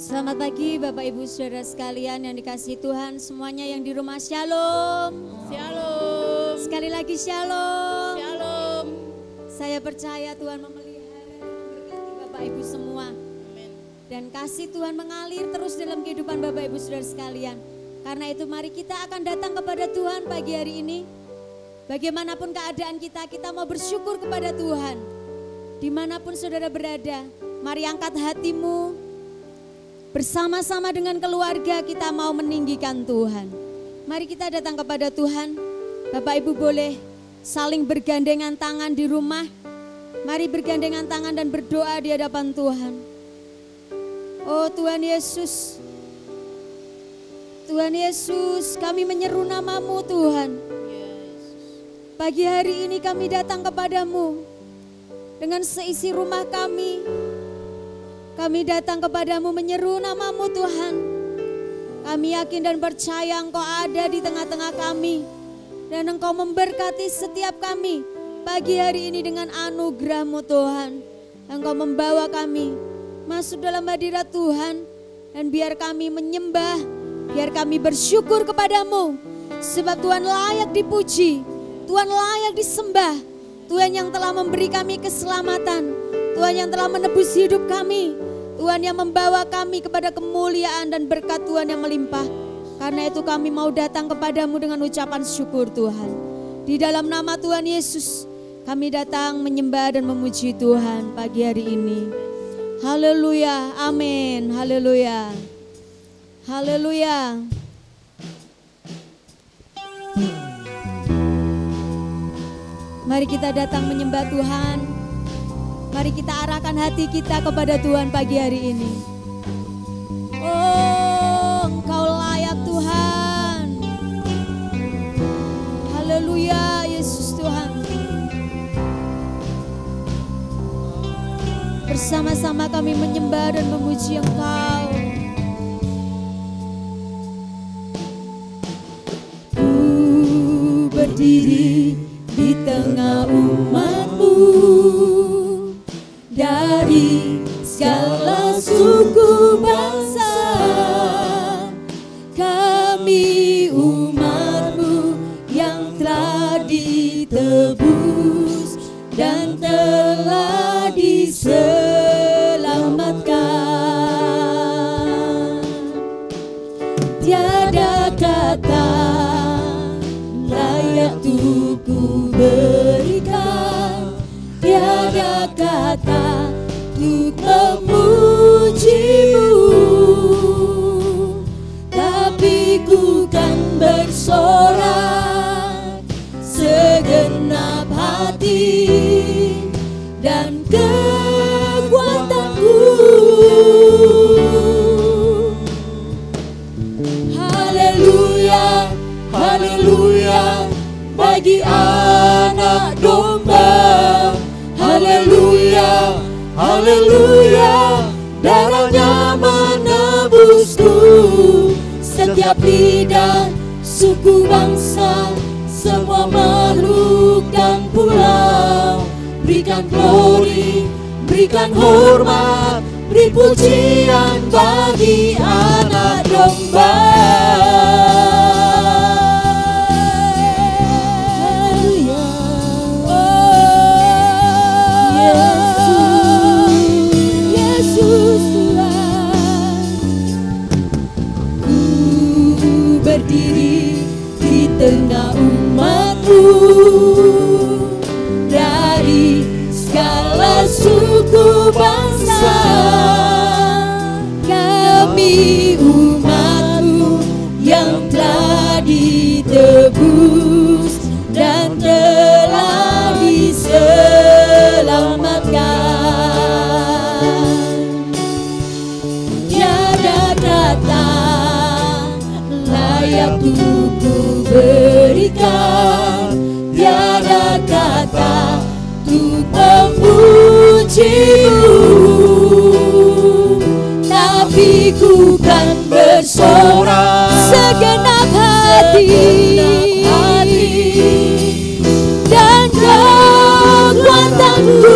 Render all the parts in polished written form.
Selamat pagi Bapak Ibu Saudara sekalian yang dikasihi Tuhan, semuanya yang di rumah shalom. Shalom. Sekali lagi shalom. Shalom. Saya percaya Tuhan memelihara dan memberkati Bapak Ibu semua. Amin. Dan kasih Tuhan mengalir terus dalam kehidupan Bapak Ibu Saudara sekalian. Karena itu mari kita akan datang kepada Tuhan pagi hari ini. Bagaimanapun keadaan kita, kita mau bersyukur kepada Tuhan. Dimanapun saudara berada, mari angkat hatimu. Bersama-sama dengan keluarga kita mau meninggikan Tuhan. Mari kita datang kepada Tuhan. Bapak Ibu boleh saling bergandengan tangan di rumah. Mari bergandengan tangan dan berdoa di hadapan Tuhan. Oh Tuhan Yesus. Tuhan Yesus, kami menyeru nama-Mu Tuhan. Pagi hari ini kami datang kepadamu dengan seisi rumah kami. Kami datang kepadamu menyeru nama-Mu Tuhan. Kami yakin dan percaya Engkau ada di tengah-tengah kami. Dan Engkau memberkati setiap kami pagi hari ini dengan anugerah-Mu Tuhan. Engkau membawa kami masuk dalam hadirat Tuhan. Dan biar kami menyembah, biar kami bersyukur kepadamu. Sebab Tuhan layak dipuji, Tuhan layak disembah. Tuhan yang telah memberi kami keselamatan, Tuhan yang telah menebus hidup kami, Tuhan yang membawa kami kepada kemuliaan dan berkat Tuhan yang melimpah. Karena itu kami mau datang kepadamu dengan ucapan syukur Tuhan. Di dalam nama Tuhan Yesus, kami datang menyembah dan memuji Tuhan pagi hari ini. Haleluya, amin, haleluya, haleluya. Mari kita datang menyembah Tuhan. Mari kita arahkan hati kita kepada Tuhan pagi hari ini. Oh, Engkau layak Tuhan. Haleluya, Yesus Tuhan. Bersama-sama kami menyembah dan memuji Engkau. Ku berdiri di tengah umat-Mu, dari segala suku bangsa, kami umat-Mu yang telah ditebus dan telah diselamatkan. Tiada kata layak untuk ku berikan, tiada kata untuk memuji-Mu, tapi ku kan bersorak segenap hati dan kekuatanku. Haleluya, haleluya, bagi anak domba. Haleluya, haleluya, darahnya menebusku. Setiap lidah, suku bangsa, semua makhluk dan pulau, berikan glory, berikan hormat, beri pujian bagi anak domba. Berdiri di tengah umat-Mu, dari segala suku bangsa, kami umat-Mu yang telah ditebus dan telah diselamatkan. Tiada kata layak untuk ku berikan, tiada kata untuk memuji-Mu, tapi ku kan bersorak segenap hati dan kekuatanku.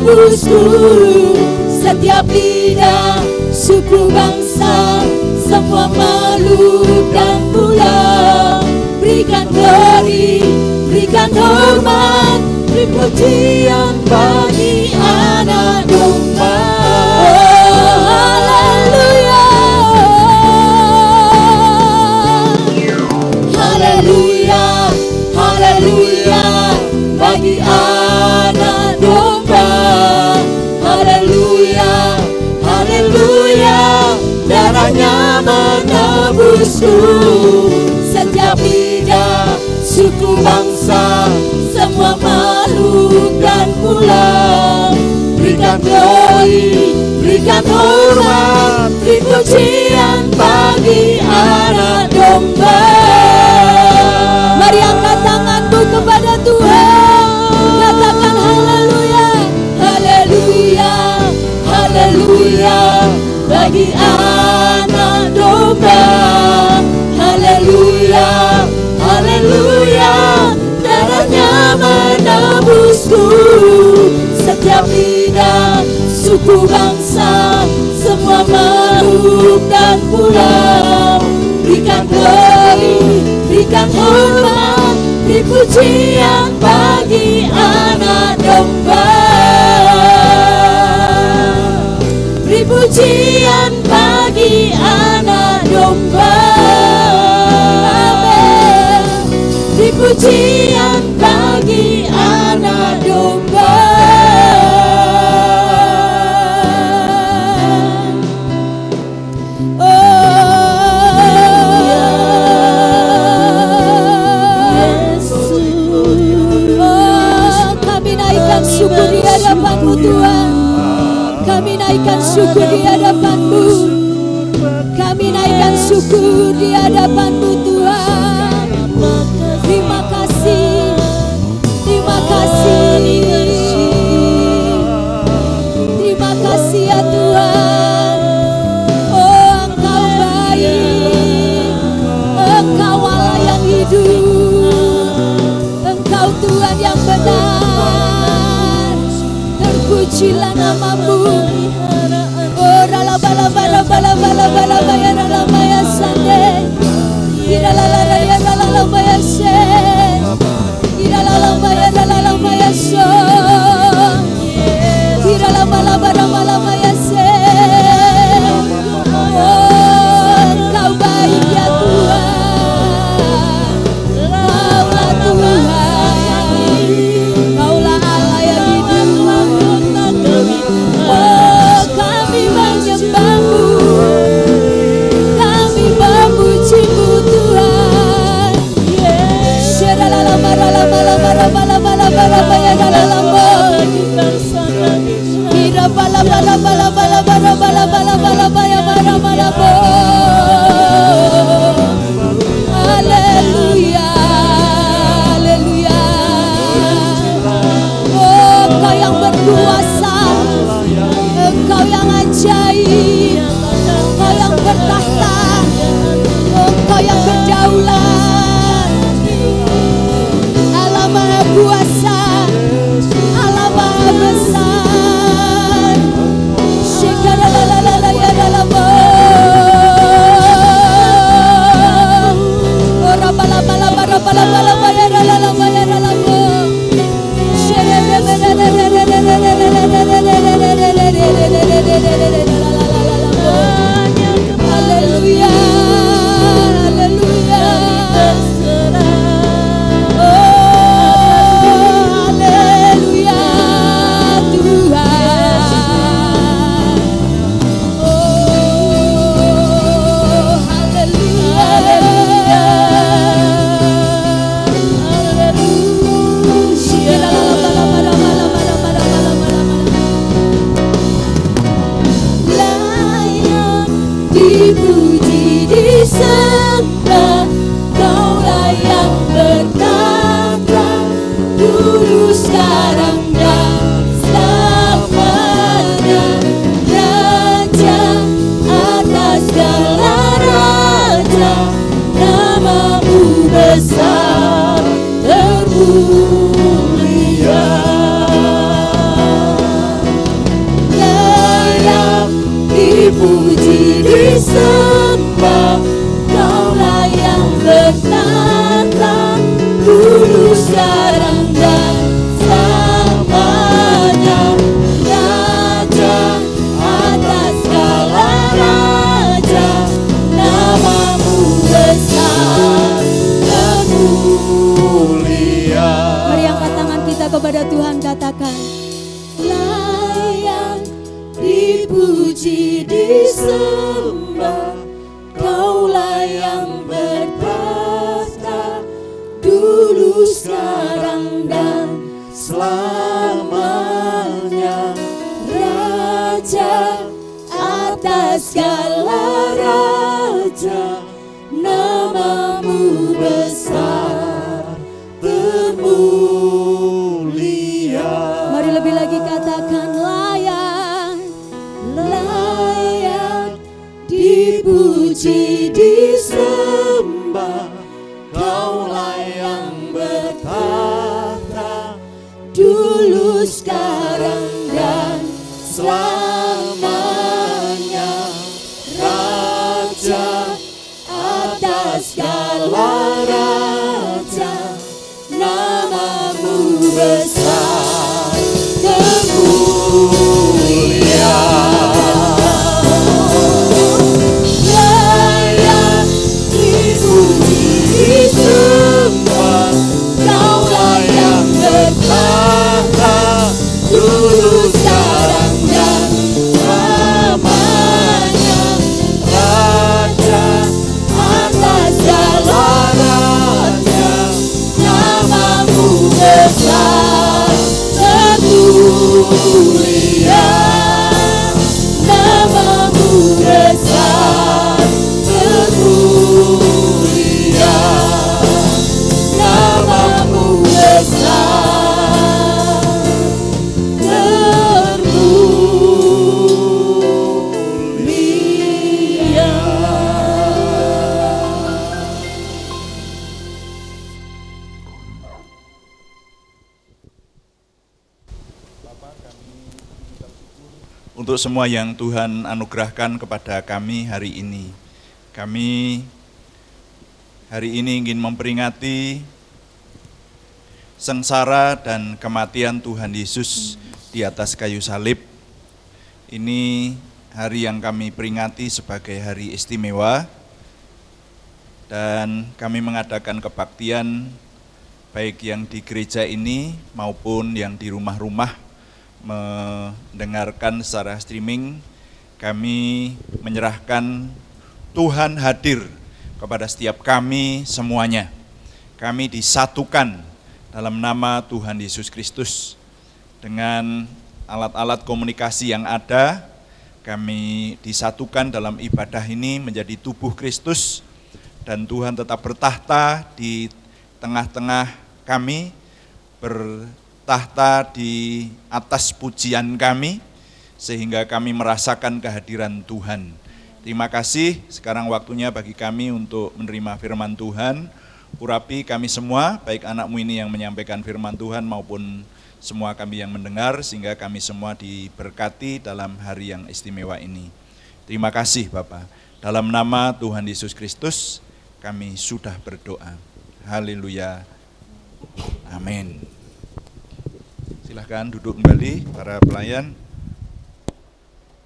menebusku. Setiap lidah, suku bangsa, semua makhluk dan pulau, berikan glory, berikan hormat, beri pujian bagi anak domba. Oh, haleluya, haleluya, haleluya, bagi anak domba. Haleluya, haleluya, darahnya menebusku. Setiap lidah, suku bangsa, semua makhluk dan pulau, berikan glory, berikan hormat, beri pujian bagi anak domba. Mari angkat tanganmu kepada Tuhan, katakan haleluya, haleluya, haleluya, bagi anak domba. Haleluya, haleluya, darahnya menebusku. Setiap lidah, suku bangsa, semua makhluk dan pulau, berikan glory, berikan hormat, beri pujian bagi anak domba. Beri pujian bagi anak domba. Amin. Beri pujian bagi anak domba. Syukur di hadapan-Mu Tuhan. Kami naikkan syukur di hadapan-Mu. Kami naikkan syukur di hadapan-Mu Tuhan. Terima kasih. Terima kasih. Terima kasih ya Tuhan. Oh, Engkau baik. Engkau Allah yang hidup. Engkau Tuhan yang benar. Terpujilah nama-Mu. Oh, rala bala bala bala bala bala baya rala baya sande. Ira la la la ya rala la baya se. Ira la la baya rala la baya so. Ira la bala bala bala baya se. Oh, Engkau baik ya Tuhan. Engkaulah Tuhan. Engkaulah Allah yang hidup. Oh, kami menyembah-Mu, kami memuji-Mu Tuhan. Haleluya, haleluya. Oh, Engkau yang berkuasa, Engkau yang ajaib, Engkau yang bertahta, Engkau yang berdaulat. Allah Maha Kuasa, Allah Maha Besar. Shikaralalala ya dalamo. Ora bala bala bala bala bala ya dalamo ya dalamo. Haleluya, haleluya. Oh, haleluya Tuhan. Oh, haleluya, haleluya. Layak dipuji, disembah, Kaulah yang bertata, dulu, sekarang, dan selamanya. Raja atas segala raja, nama-Mu besar termulia. dipuji, disembah. Kaulah yang bertata, dulu, sekarang, dan selamanya. Raja atas segala raja, namamu besar dan mulia. Mari angkat tangan kita kepada Tuhan, katakan, layak dipuji, disembah. Kaulah yang bertata, dulu, sekarang, dan selamanya. Raja atas segala raja, namamu besar termulia. Mari lebih lagi katakan, layak, layak dipuji, disembah. Kaulah yang bertata, dulu, sekarang, dan selamanya. Raja atas segala raja, namamu besar dan mulia. Layak dipuji, disembah. Kaulah yang bertata, dulu, sekarang, dan selamanya. Raja atas segala raja, namamu besar dan mulia. Namamu besar dan mulia. Namamu besar dan mulia. Untuk semua yang Tuhan anugerahkan kepada kami hari ini. Kami hari ini ingin memperingati sengsara dan kematian Tuhan Yesus di atas kayu salib. Ini hari yang kami peringati sebagai hari istimewa, dan kami mengadakan kebaktian baik yang di gereja ini maupun yang di rumah-rumah mendengarkan secara streaming. Kami menyerahkan Tuhan hadir kepada setiap kami semuanya. Kami disatukan dalam nama Tuhan Yesus Kristus. Dengan alat-alat komunikasi yang ada, kami disatukan dalam ibadah ini menjadi tubuh Kristus, dan Tuhan tetap bertahta di tengah-tengah kami, bertahta di atas pujian kami, sehingga kami merasakan kehadiran Tuhan. Terima kasih. Sekarang waktunya bagi kami untuk menerima firman Tuhan. Urapi kami semua, baik anakmu ini yang menyampaikan firman Tuhan maupun semua kami yang mendengar, sehingga kami semua diberkati dalam hari yang istimewa ini. Terima kasih Bapa. Dalam nama Tuhan Yesus Kristus kami sudah berdoa. Haleluya. Amin. Silahkan duduk kembali para pelayan.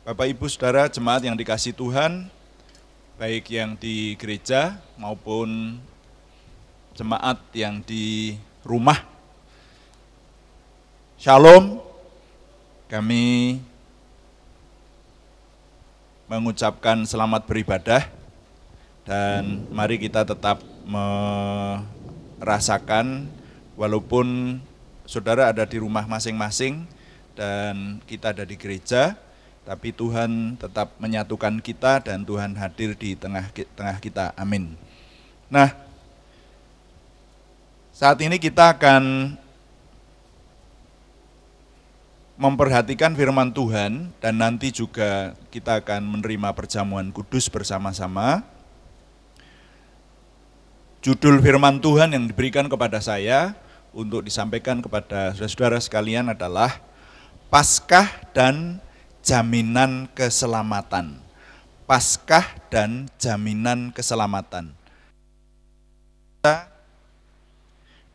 Bapak Ibu Saudara jemaat yang dikasihi Tuhan, baik yang di gereja maupun jemaat yang di rumah. Shalom. Kami mengucapkan selamat beribadah, dan mari kita tetap merasakan walaupun saudara ada di rumah masing-masing dan kita ada di gereja, tapi Tuhan tetap menyatukan kita dan Tuhan hadir di tengah kita. Amin. Nah, saat ini kita akan memperhatikan firman Tuhan, dan nanti juga kita akan menerima perjamuan kudus bersama-sama. Judul firman Tuhan yang diberikan kepada saya untuk disampaikan kepada saudara-saudara sekalian adalah Paskah dan Jaminan Keselamatan. Paskah dan jaminan keselamatan.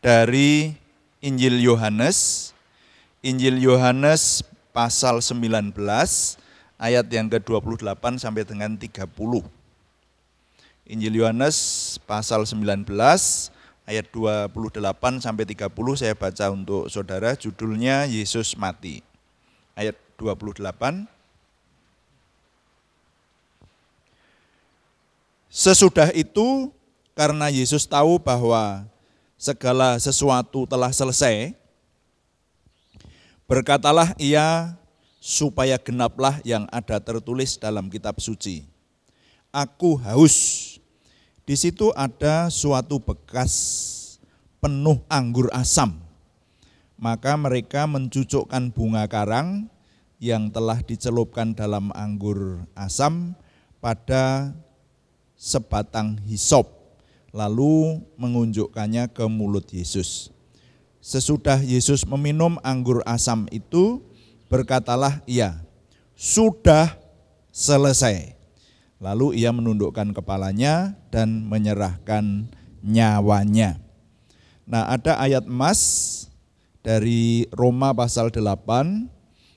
Dari Injil Yohanes pasal 19 ayat yang ke-28 sampai dengan 30. Injil Yohanes pasal 19 ayat 28 sampai 30 saya baca untuk saudara, judulnya Yesus mati. Ayat 28. Sesudah itu, karena Yesus tahu bahwa segala sesuatu telah selesai, berkatalah ia supaya genaplah yang ada tertulis dalam kitab suci. Aku haus. Di situ ada suatu bekas penuh anggur asam. Maka mereka mencucukkan bunga karang yang telah dicelupkan dalam anggur asam pada sebatang hisop, lalu mengunjukkannya ke mulut Yesus. Sesudah Yesus meminum anggur asam itu, berkatalah ia, sudah selesai. Lalu ia menundukkan kepalanya dan menyerahkan nyawanya. Nah, ada ayat emas dari Roma pasal 8.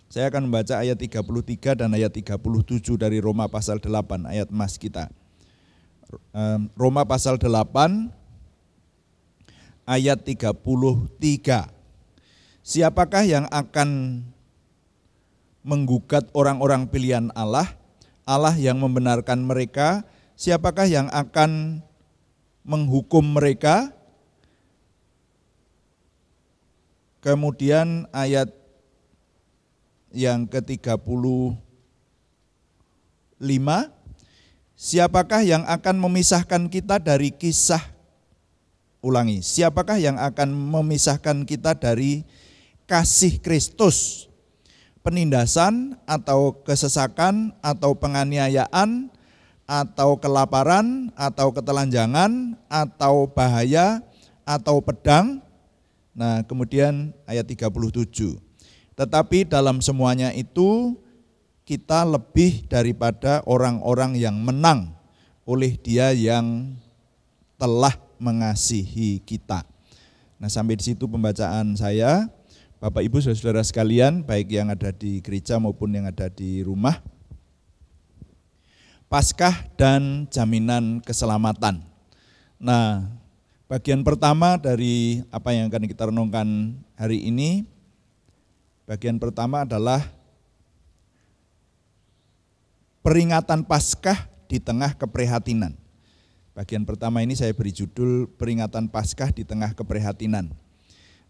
Saya akan membaca ayat 33 dan ayat 37 dari Roma pasal 8, ayat emas kita. Roma pasal 8 ayat 33. Siapakah yang akan menggugat orang-orang pilihan Allah? Allah yang membenarkan mereka, siapakah yang akan menghukum mereka? Kemudian ayat yang ke-35, siapakah yang akan memisahkan kita dari siapakah yang akan memisahkan kita dari kasih Kristus? Penindasan atau kesesakan atau penganiayaan atau kelaparan atau ketelanjangan atau bahaya atau pedang. Nah, kemudian ayat 37. Tetapi dalam semuanya itu kita lebih daripada orang-orang yang menang oleh Dia yang telah mengasihi kita. Nah, sampai di situ pembacaan saya. Bapak Ibu saudara sekalian, baik yang ada di gereja maupun yang ada di rumah. Paskah dan jaminan keselamatan. Nah, bagian pertama dari apa yang akan kita renungkan hari ini, bagian pertama adalah peringatan Paskah di tengah keprihatinan. Bagian pertama ini saya beri judul peringatan Paskah di tengah keprihatinan.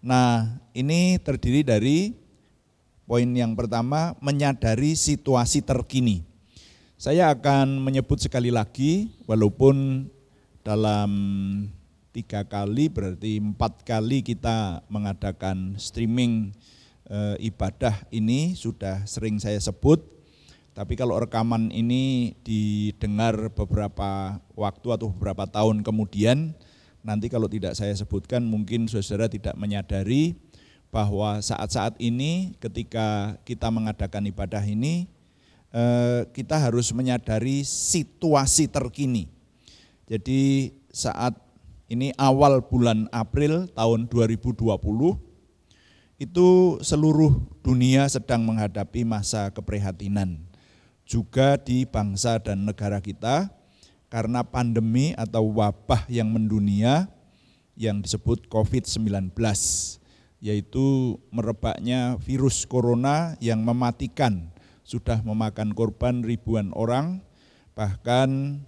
Nah, ini terdiri dari poin yang pertama, menyadari situasi terkini. Saya akan menyebut sekali lagi, walaupun dalam 3 kali, berarti 4 kali kita mengadakan streaming ibadah ini sudah sering saya sebut. Tapi kalau rekaman ini didengar beberapa waktu atau beberapa tahun kemudian, nanti kalau tidak saya sebutkan mungkin saudara tidak menyadari bahwa saat-saat ini ketika kita mengadakan ibadah ini, kita harus menyadari situasi terkini. Jadi saat ini awal bulan April tahun 2020, itu seluruh dunia sedang menghadapi masa keprihatinan. Juga di bangsa dan negara kita, karena pandemi atau wabah yang mendunia yang disebut COVID-19, yaitu merebaknya virus corona yang mematikan, sudah memakan korban ribuan orang, bahkan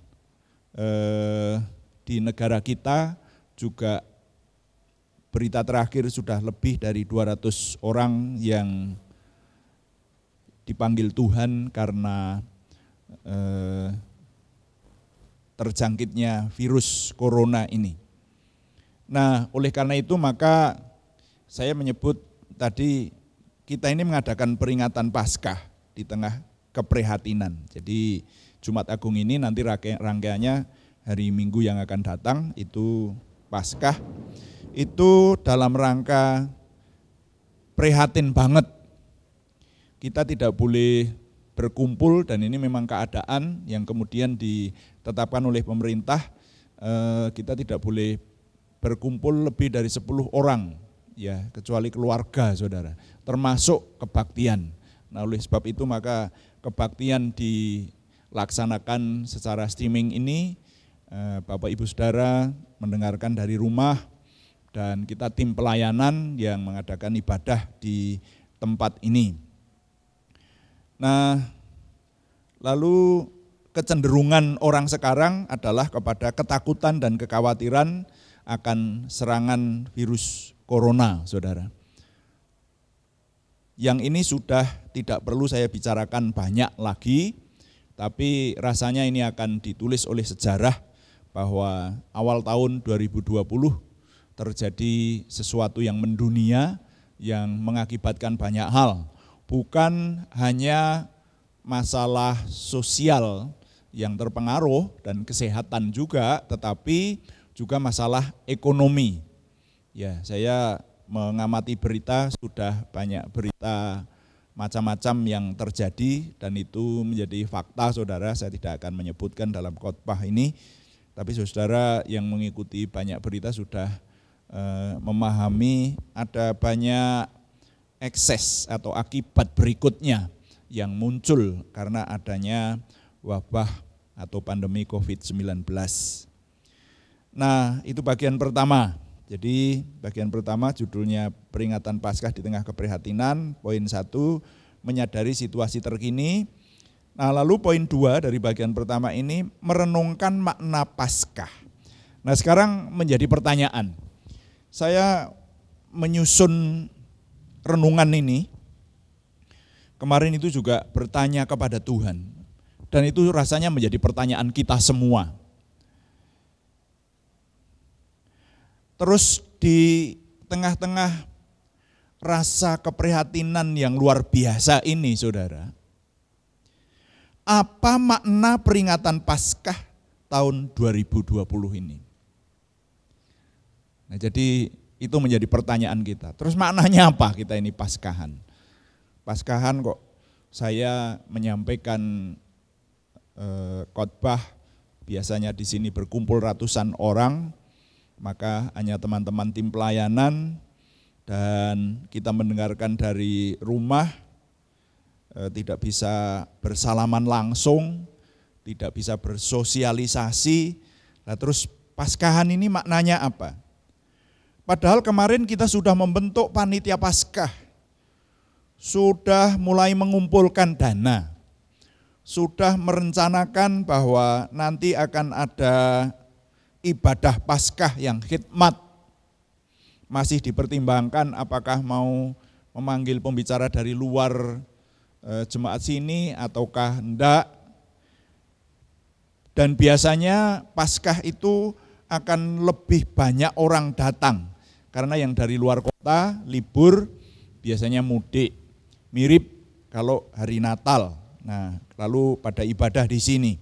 di negara kita juga berita terakhir sudah lebih dari 200 orang yang dipanggil Tuhan karena terjangkitnya virus corona ini. Nah, oleh karena itu maka saya menyebut tadi kita ini mengadakan peringatan Paskah di tengah keprihatinan. Jadi Jumat Agung ini nanti rangkaiannya hari Minggu yang akan datang itu Paskah. Itu dalam rangka prihatin banget. Kita tidak boleh berkumpul, dan ini memang keadaan yang kemudian ditetapkan oleh pemerintah, kita tidak boleh berkumpul lebih dari 10 orang, ya, kecuali keluarga, saudara, termasuk kebaktian. Nah, oleh sebab itu maka kebaktian dilaksanakan secara streaming ini, Bapak Ibu Saudara mendengarkan dari rumah, dan kita tim pelayanan yang mengadakan ibadah di tempat ini. Nah, lalu kecenderungan orang sekarang adalah kepada ketakutan dan kekhawatiran akan serangan virus corona, saudara. Yang ini sudah tidak perlu saya bicarakan banyak lagi, tapi rasanya ini akan ditulis oleh sejarah bahwa awal tahun 2020 terjadi sesuatu yang mendunia, yang mengakibatkan banyak hal. Bukan hanya masalah sosial yang terpengaruh dan kesehatan juga, tetapi juga masalah ekonomi. Ya, saya mengamati berita, sudah banyak berita macam-macam yang terjadi, dan itu menjadi fakta, saudara. Saya tidak akan menyebutkan dalam khotbah ini, tapi saudara yang mengikuti banyak berita sudah memahami ada banyak ekses atau akibat berikutnya yang muncul karena adanya wabah atau pandemi COVID-19. Nah, itu bagian pertama. Jadi bagian pertama judulnya peringatan Paskah di tengah keprihatinan. Poin 1, menyadari situasi terkini. Nah, lalu poin 2 dari bagian pertama ini, merenungkan makna Paskah. Nah, sekarang menjadi pertanyaan. Saya menyusun renungan ini, kemarin itu juga bertanya kepada Tuhan, dan itu rasanya menjadi pertanyaan kita semua. Terus di tengah-tengah rasa keprihatinan yang luar biasa ini, saudara, apa makna peringatan Paskah tahun 2020 ini? Nah, jadi itu menjadi pertanyaan kita. Terus maknanya apa kita ini Paskahan? Paskahan kok saya menyampaikan khotbah, biasanya di sini berkumpul ratusan orang, maka hanya teman-teman tim pelayanan, dan kita mendengarkan dari rumah, tidak bisa bersalaman langsung, tidak bisa bersosialisasi. Nah, terus Paskahan ini maknanya apa? Padahal kemarin kita sudah membentuk panitia Paskah, sudah mulai mengumpulkan dana, sudah merencanakan bahwa nanti akan ada ibadah Paskah yang khidmat. Masih dipertimbangkan apakah mau memanggil pembicara dari luar jemaat sini ataukah enggak. Dan biasanya Paskah itu akan lebih banyak orang datang, karena yang dari luar kota libur, biasanya mudik, mirip kalau hari Natal. Nah, lalu pada ibadah di sini.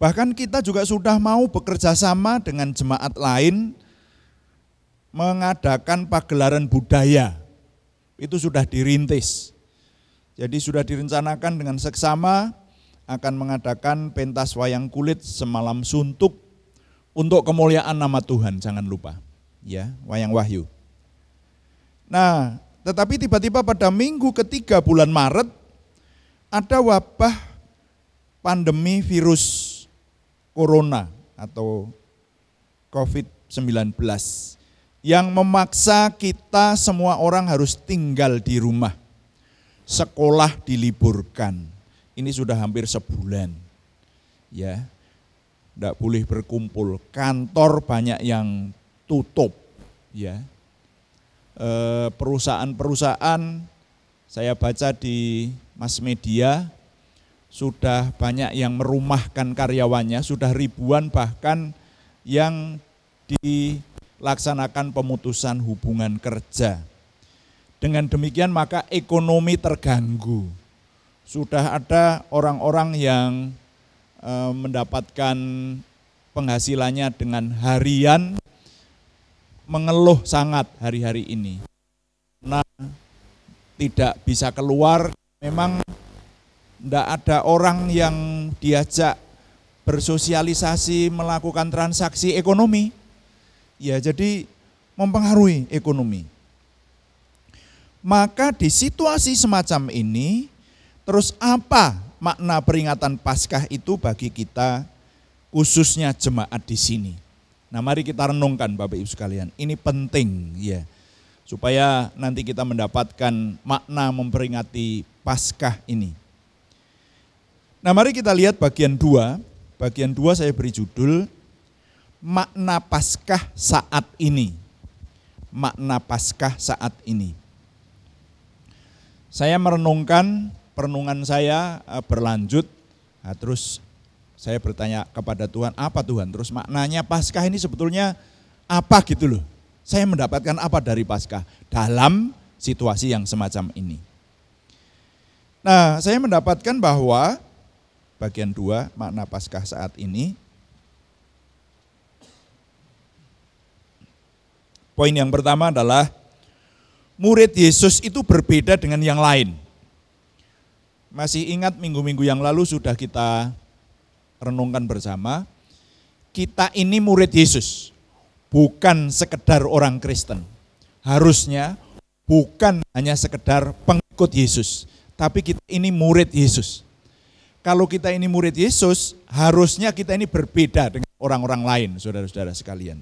Bahkan kita juga sudah mau bekerja sama dengan jemaat lain mengadakan pagelaran budaya. Itu sudah dirintis. Jadi sudah direncanakan dengan seksama akan mengadakan pentas wayang kulit semalam suntuk untuk kemuliaan nama Tuhan, jangan lupa. Ya, wayang Wahyu. Nah, tetapi tiba-tiba pada minggu ketiga bulan Maret ada wabah pandemi virus corona atau COVID-19 yang memaksa kita semua orang harus tinggal di rumah. Sekolah diliburkan. Ini sudah hampir sebulan. Ya. Tidak boleh berkumpul. Kantor banyak yang tutup. Ya. Perusahaan-perusahaan, saya baca di mass media, sudah banyak yang merumahkan karyawannya, sudah ribuan bahkan yang dilaksanakan pemutusan hubungan kerja. Dengan demikian maka ekonomi terganggu. Sudah ada orang-orang yang mendapatkan penghasilannya dengan harian, mengeluh sangat hari-hari ini. Nah, tidak bisa keluar, memang Tidak ada orang yang diajak bersosialisasi, melakukan transaksi ekonomi. Ya, jadi mempengaruhi ekonomi. Maka di situasi semacam ini, terus apa makna peringatan Paskah itu bagi kita, khususnya jemaat di sini? Nah, mari kita renungkan Bapak Ibu sekalian. Ini penting ya, supaya nanti kita mendapatkan makna memperingati Paskah ini. Nah, mari kita lihat bagian 2. Bagian 2 saya beri judul makna Paskah saat ini. Makna Paskah saat ini. Saya merenungkan, perenungan saya berlanjut. Nah, terus saya bertanya kepada Tuhan, apa Tuhan? Terus maknanya Paskah ini sebetulnya apa gitu loh. Saya mendapatkan apa dari Paskah dalam situasi yang semacam ini. Nah, saya mendapatkan bahwa bagian 2, makna Paskah saat ini. Poin yang pertama adalah murid Yesus itu berbeda dengan yang lain. Masih ingat minggu-minggu yang lalu sudah kita renungkan bersama. Kita ini murid Yesus, bukan sekedar orang Kristen. Harusnya bukan hanya sekedar pengikut Yesus, tapi kita ini murid Yesus. Kalau kita ini murid Yesus, harusnya kita ini berbeda dengan orang-orang lain, saudara-saudara sekalian.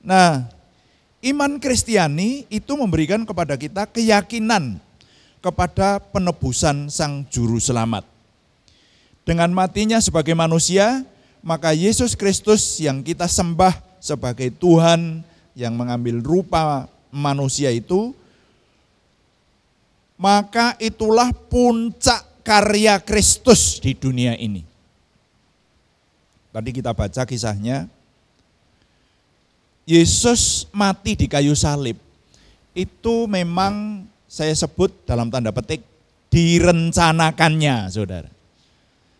Nah, iman Kristiani itu memberikan kepada kita keyakinan kepada penebusan Sang Juru Selamat. Dengan matinya sebagai manusia, maka Yesus Kristus yang kita sembah sebagai Tuhan yang mengambil rupa manusia itu, maka itulah puncak karya Kristus di dunia ini. Tadi kita baca kisahnya, Yesus mati di kayu salib. Itu memang saya sebut dalam tanda petik direncanakannya, saudara.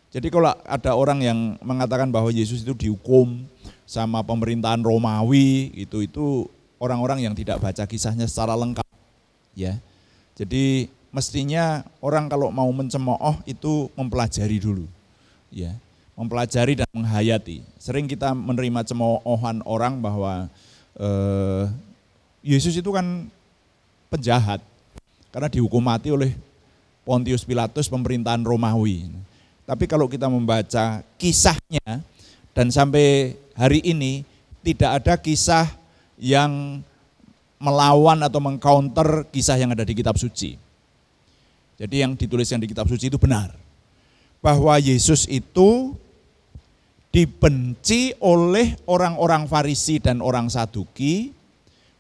Jadi kalau ada orang yang mengatakan bahwa Yesus itu dihukum sama pemerintahan Romawi, itu orang-orang yang tidak baca kisahnya secara lengkap, ya. Jadi mestinya orang kalau mau mencemooh itu mempelajari dulu, ya, mempelajari dan menghayati. Sering kita menerima cemoohan orang bahwa Yesus itu kan penjahat karena dihukum mati oleh Pontius Pilatus pemerintahan Romawi. Tapi kalau kita membaca kisahnya dan sampai hari ini tidak ada kisah yang melawan atau mengcounter kisah yang ada di kitab suci. Jadi yang dituliskan di kitab suci itu benar. Bahwa Yesus itu dibenci oleh orang-orang Farisi dan orang Saduki.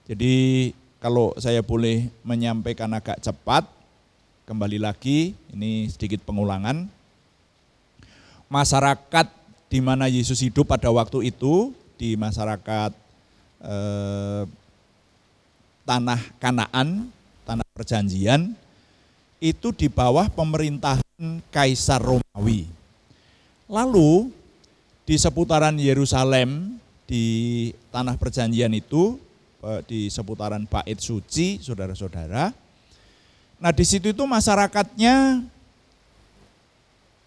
Jadi kalau saya boleh menyampaikan agak cepat, kembali lagi, ini sedikit pengulangan. Masyarakat di mana Yesus hidup pada waktu itu, di masyarakat tanah Kanaan, tanah perjanjian, itu di bawah pemerintahan Kaisar Romawi. Lalu di seputaran Yerusalem, di tanah perjanjian itu, di seputaran Bait Suci, saudara-saudara. Nah, di situ itu masyarakatnya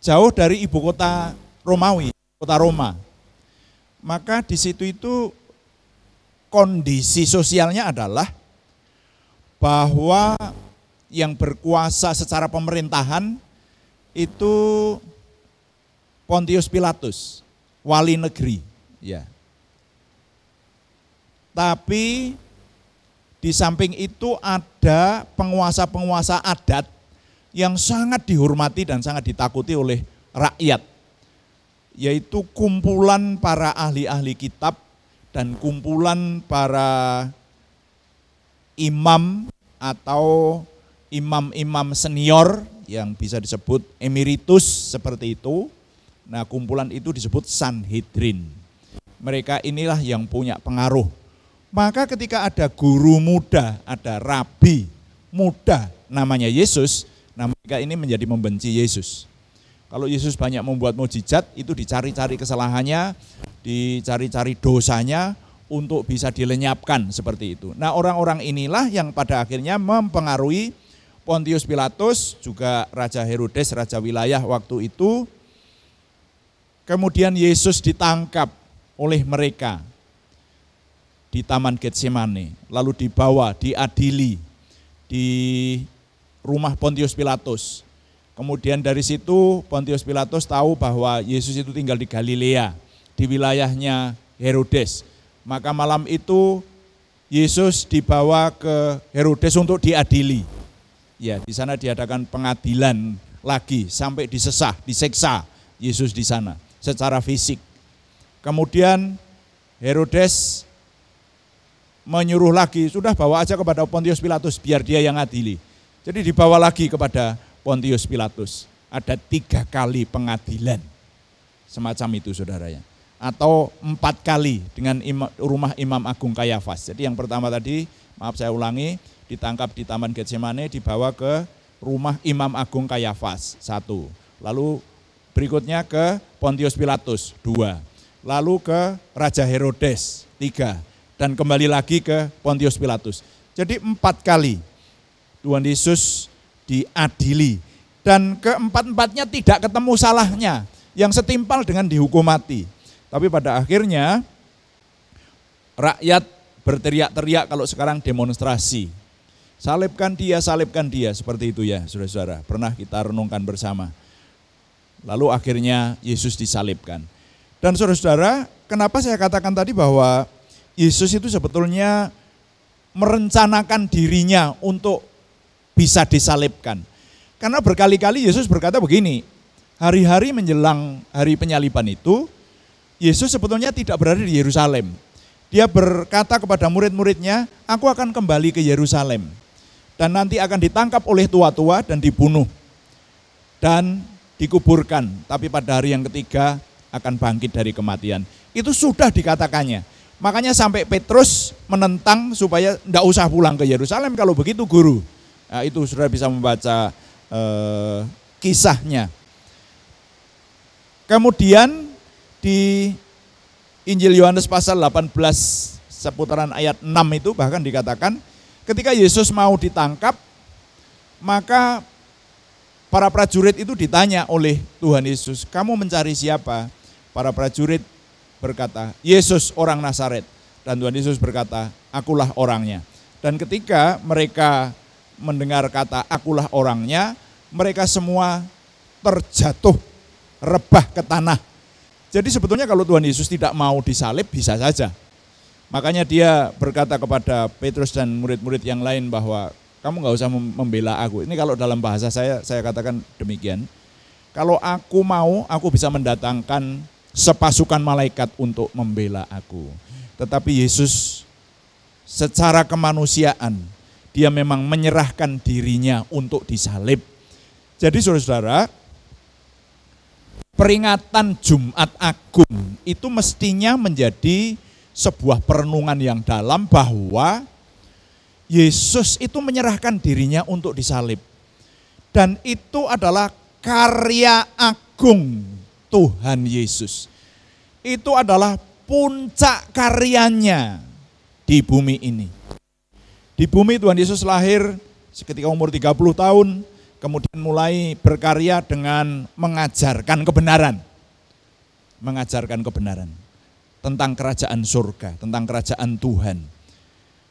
jauh dari ibu kota Romawi, kota Roma. Maka di situ itu kondisi sosialnya adalah bahwa yang berkuasa secara pemerintahan itu Pontius Pilatus, wali negeri, ya. Tapi di samping itu ada penguasa-penguasa adat yang sangat dihormati dan sangat ditakuti oleh rakyat, yaitu kumpulan para ahli-ahli kitab dan kumpulan para imam atau imam-imam senior yang bisa disebut emeritus seperti itu. Nah, kumpulan itu disebut Sanhedrin. Mereka inilah yang punya pengaruh. Maka ketika ada guru muda, ada rabi muda namanya Yesus, nah mereka ini menjadi membenci Yesus. Kalau Yesus banyak membuat mukjizat, itu dicari-cari kesalahannya, dicari-cari dosanya untuk bisa dilenyapkan seperti itu. Nah, orang-orang inilah yang pada akhirnya mempengaruhi Pontius Pilatus, juga Raja Herodes, raja wilayah waktu itu. Kemudian Yesus ditangkap oleh mereka di Taman Getsemane, lalu dibawa, diadili di rumah Pontius Pilatus. Kemudian dari situ Pontius Pilatus tahu bahwa Yesus itu tinggal di Galilea, di wilayahnya Herodes. Maka malam itu Yesus dibawa ke Herodes untuk diadili. Ya, di sana diadakan pengadilan lagi sampai diseksa Yesus di sana secara fisik. Kemudian Herodes menyuruh lagi, sudah bawa aja kepada Pontius Pilatus biar dia yang adili. Jadi dibawa lagi kepada Pontius Pilatus. Ada 3 kali pengadilan. Semacam itu saudara ya. Atau 4 kali dengan rumah Imam Agung Kayafas. Jadi yang pertama tadi, maaf saya ulangi, ditangkap di Taman Getsemane, dibawa ke rumah Imam Agung Kayafas, 1. Lalu berikutnya ke Pontius Pilatus, 2. Lalu ke Raja Herodes, 3. Dan kembali lagi ke Pontius Pilatus. Jadi 4 kali Tuhan Yesus diadili. Dan keempat-empatnya tidak ketemu salahnya, yang setimpal dengan dihukum mati. Tapi pada akhirnya rakyat berteriak-teriak kalau sekarang demonstrasi. Salibkan dia, seperti itu ya saudara-saudara. Pernah kita renungkan bersama. Lalu akhirnya Yesus disalibkan. Dan saudara-saudara, kenapa saya katakan tadi bahwa Yesus itu sebetulnya merencanakan dirinya untuk bisa disalibkan. Karena berkali-kali Yesus berkata begini, hari-hari menjelang hari penyaliban itu, Yesus sebetulnya tidak berada di Yerusalem. Dia berkata kepada murid-muridnya, aku akan kembali ke Yerusalem. Dan nanti akan ditangkap oleh tua-tua dan dibunuh. Dan dikuburkan, tapi pada hari yang ketiga akan bangkit dari kematian. Itu sudah dikatakannya. Makanya sampai Petrus menentang supaya tidak usah pulang ke Yerusalem kalau begitu guru. Nah, itu sudah bisa membaca kisahnya. Kemudian di Injil Yohanes pasal 18 seputaran ayat 6 itu bahkan dikatakan ketika Yesus mau ditangkap, maka para prajurit itu ditanya oleh Tuhan Yesus, kamu mencari siapa? Para prajurit berkata, Yesus orang Nazaret. Dan Tuhan Yesus berkata, akulah orangnya. Dan ketika mereka mendengar kata akulah orangnya, mereka semua terjatuh rebah ke tanah. Jadi sebetulnya kalau Tuhan Yesus tidak mau disalib bisa saja. Makanya dia berkata kepada Petrus dan murid-murid yang lain bahwa kamu nggak usah membela aku. Ini kalau dalam bahasa saya katakan demikian. Kalau aku mau, aku bisa mendatangkan sepasukan malaikat untuk membela aku. Tetapi Yesus secara kemanusiaan, dia memang menyerahkan dirinya untuk disalib. Jadi saudara-saudara, peringatan Jumat Agung itu mestinya menjadi sebuah perenungan yang dalam bahwa Yesus itu menyerahkan dirinya untuk disalib. Dan itu adalah karya agung Tuhan Yesus. Itu adalah puncak karyanya di bumi ini. Di bumi Tuhan Yesus lahir ketika umur 30 tahun, kemudian mulai berkarya dengan mengajarkan kebenaran. Mengajarkan kebenaran tentang kerajaan surga, tentang kerajaan Tuhan.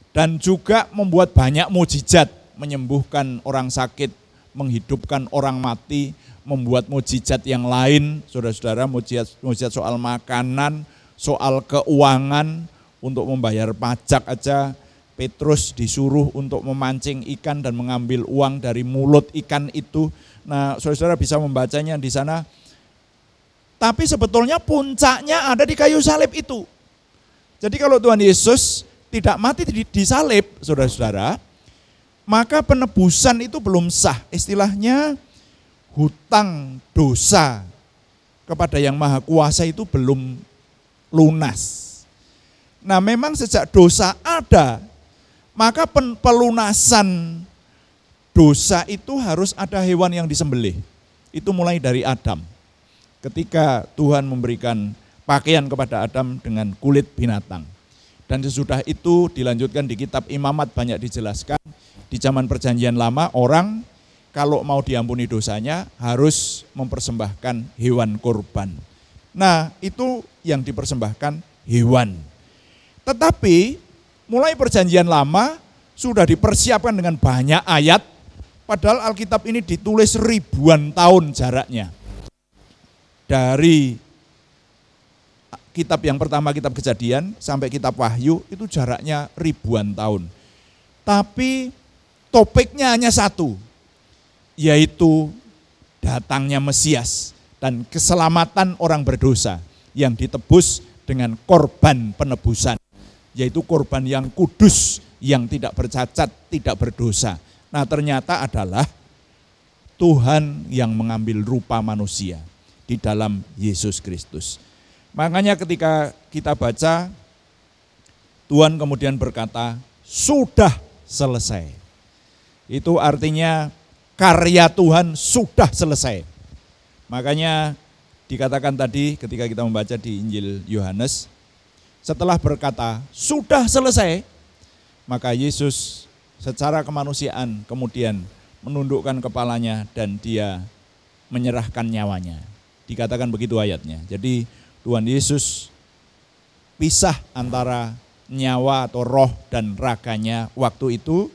Dan juga membuat banyak mukjizat, menyembuhkan orang sakit, menghidupkan orang mati, membuat mukjizat yang lain, saudara-saudara, mukjizat soal makanan, soal keuangan, untuk membayar pajak aja, Petrus disuruh untuk memancing ikan dan mengambil uang dari mulut ikan itu. Nah, saudara-saudara bisa membacanya di sana. Tapi sebetulnya puncaknya ada di kayu salib itu. Jadi kalau Tuhan Yesus tidak mati disalib, saudara-saudara, maka penebusan itu belum sah. Istilahnya hutang dosa kepada Yang Maha Kuasa itu belum lunas. Nah, memang sejak dosa ada, maka pelunasan dosa itu harus ada hewan yang disembelih. Itu mulai dari Adam. Ketika Tuhan memberikan pakaian kepada Adam dengan kulit binatang. Dan sesudah itu dilanjutkan di kitab Imamat banyak dijelaskan, Di zaman perjanjian lama orang kalau mau diampuni dosanya harus mempersembahkan hewan kurban. Nah, itu yang dipersembahkan hewan. Tetapi mulai perjanjian lama sudah dipersiapkan dengan banyak ayat, padahal Alkitab ini ditulis ribuan tahun jaraknya. Dari kitab yang pertama, kitab Kejadian, sampai kitab Wahyu, itu jaraknya ribuan tahun. Tapi topiknya hanya satu, yaitu datangnya Mesias dan keselamatan orang berdosa yang ditebus dengan korban penebusan, yaitu korban yang kudus, yang tidak bercacat, tidak berdosa. Nah, ternyata adalah Tuhan yang mengambil rupa manusia di dalam Yesus Kristus. Makanya ketika kita baca, Tuhan kemudian berkata, sudah selesai. Itu artinya karya Tuhan sudah selesai. Makanya dikatakan tadi ketika kita membaca di Injil Yohanes, setelah berkata sudah selesai, maka Yesus secara kemanusiaan kemudian menundukkan kepalanya dan dia menyerahkan nyawanya. Dikatakan begitu ayatnya. Jadi Tuhan Yesus pisah antara nyawa atau roh dan raganya waktu itu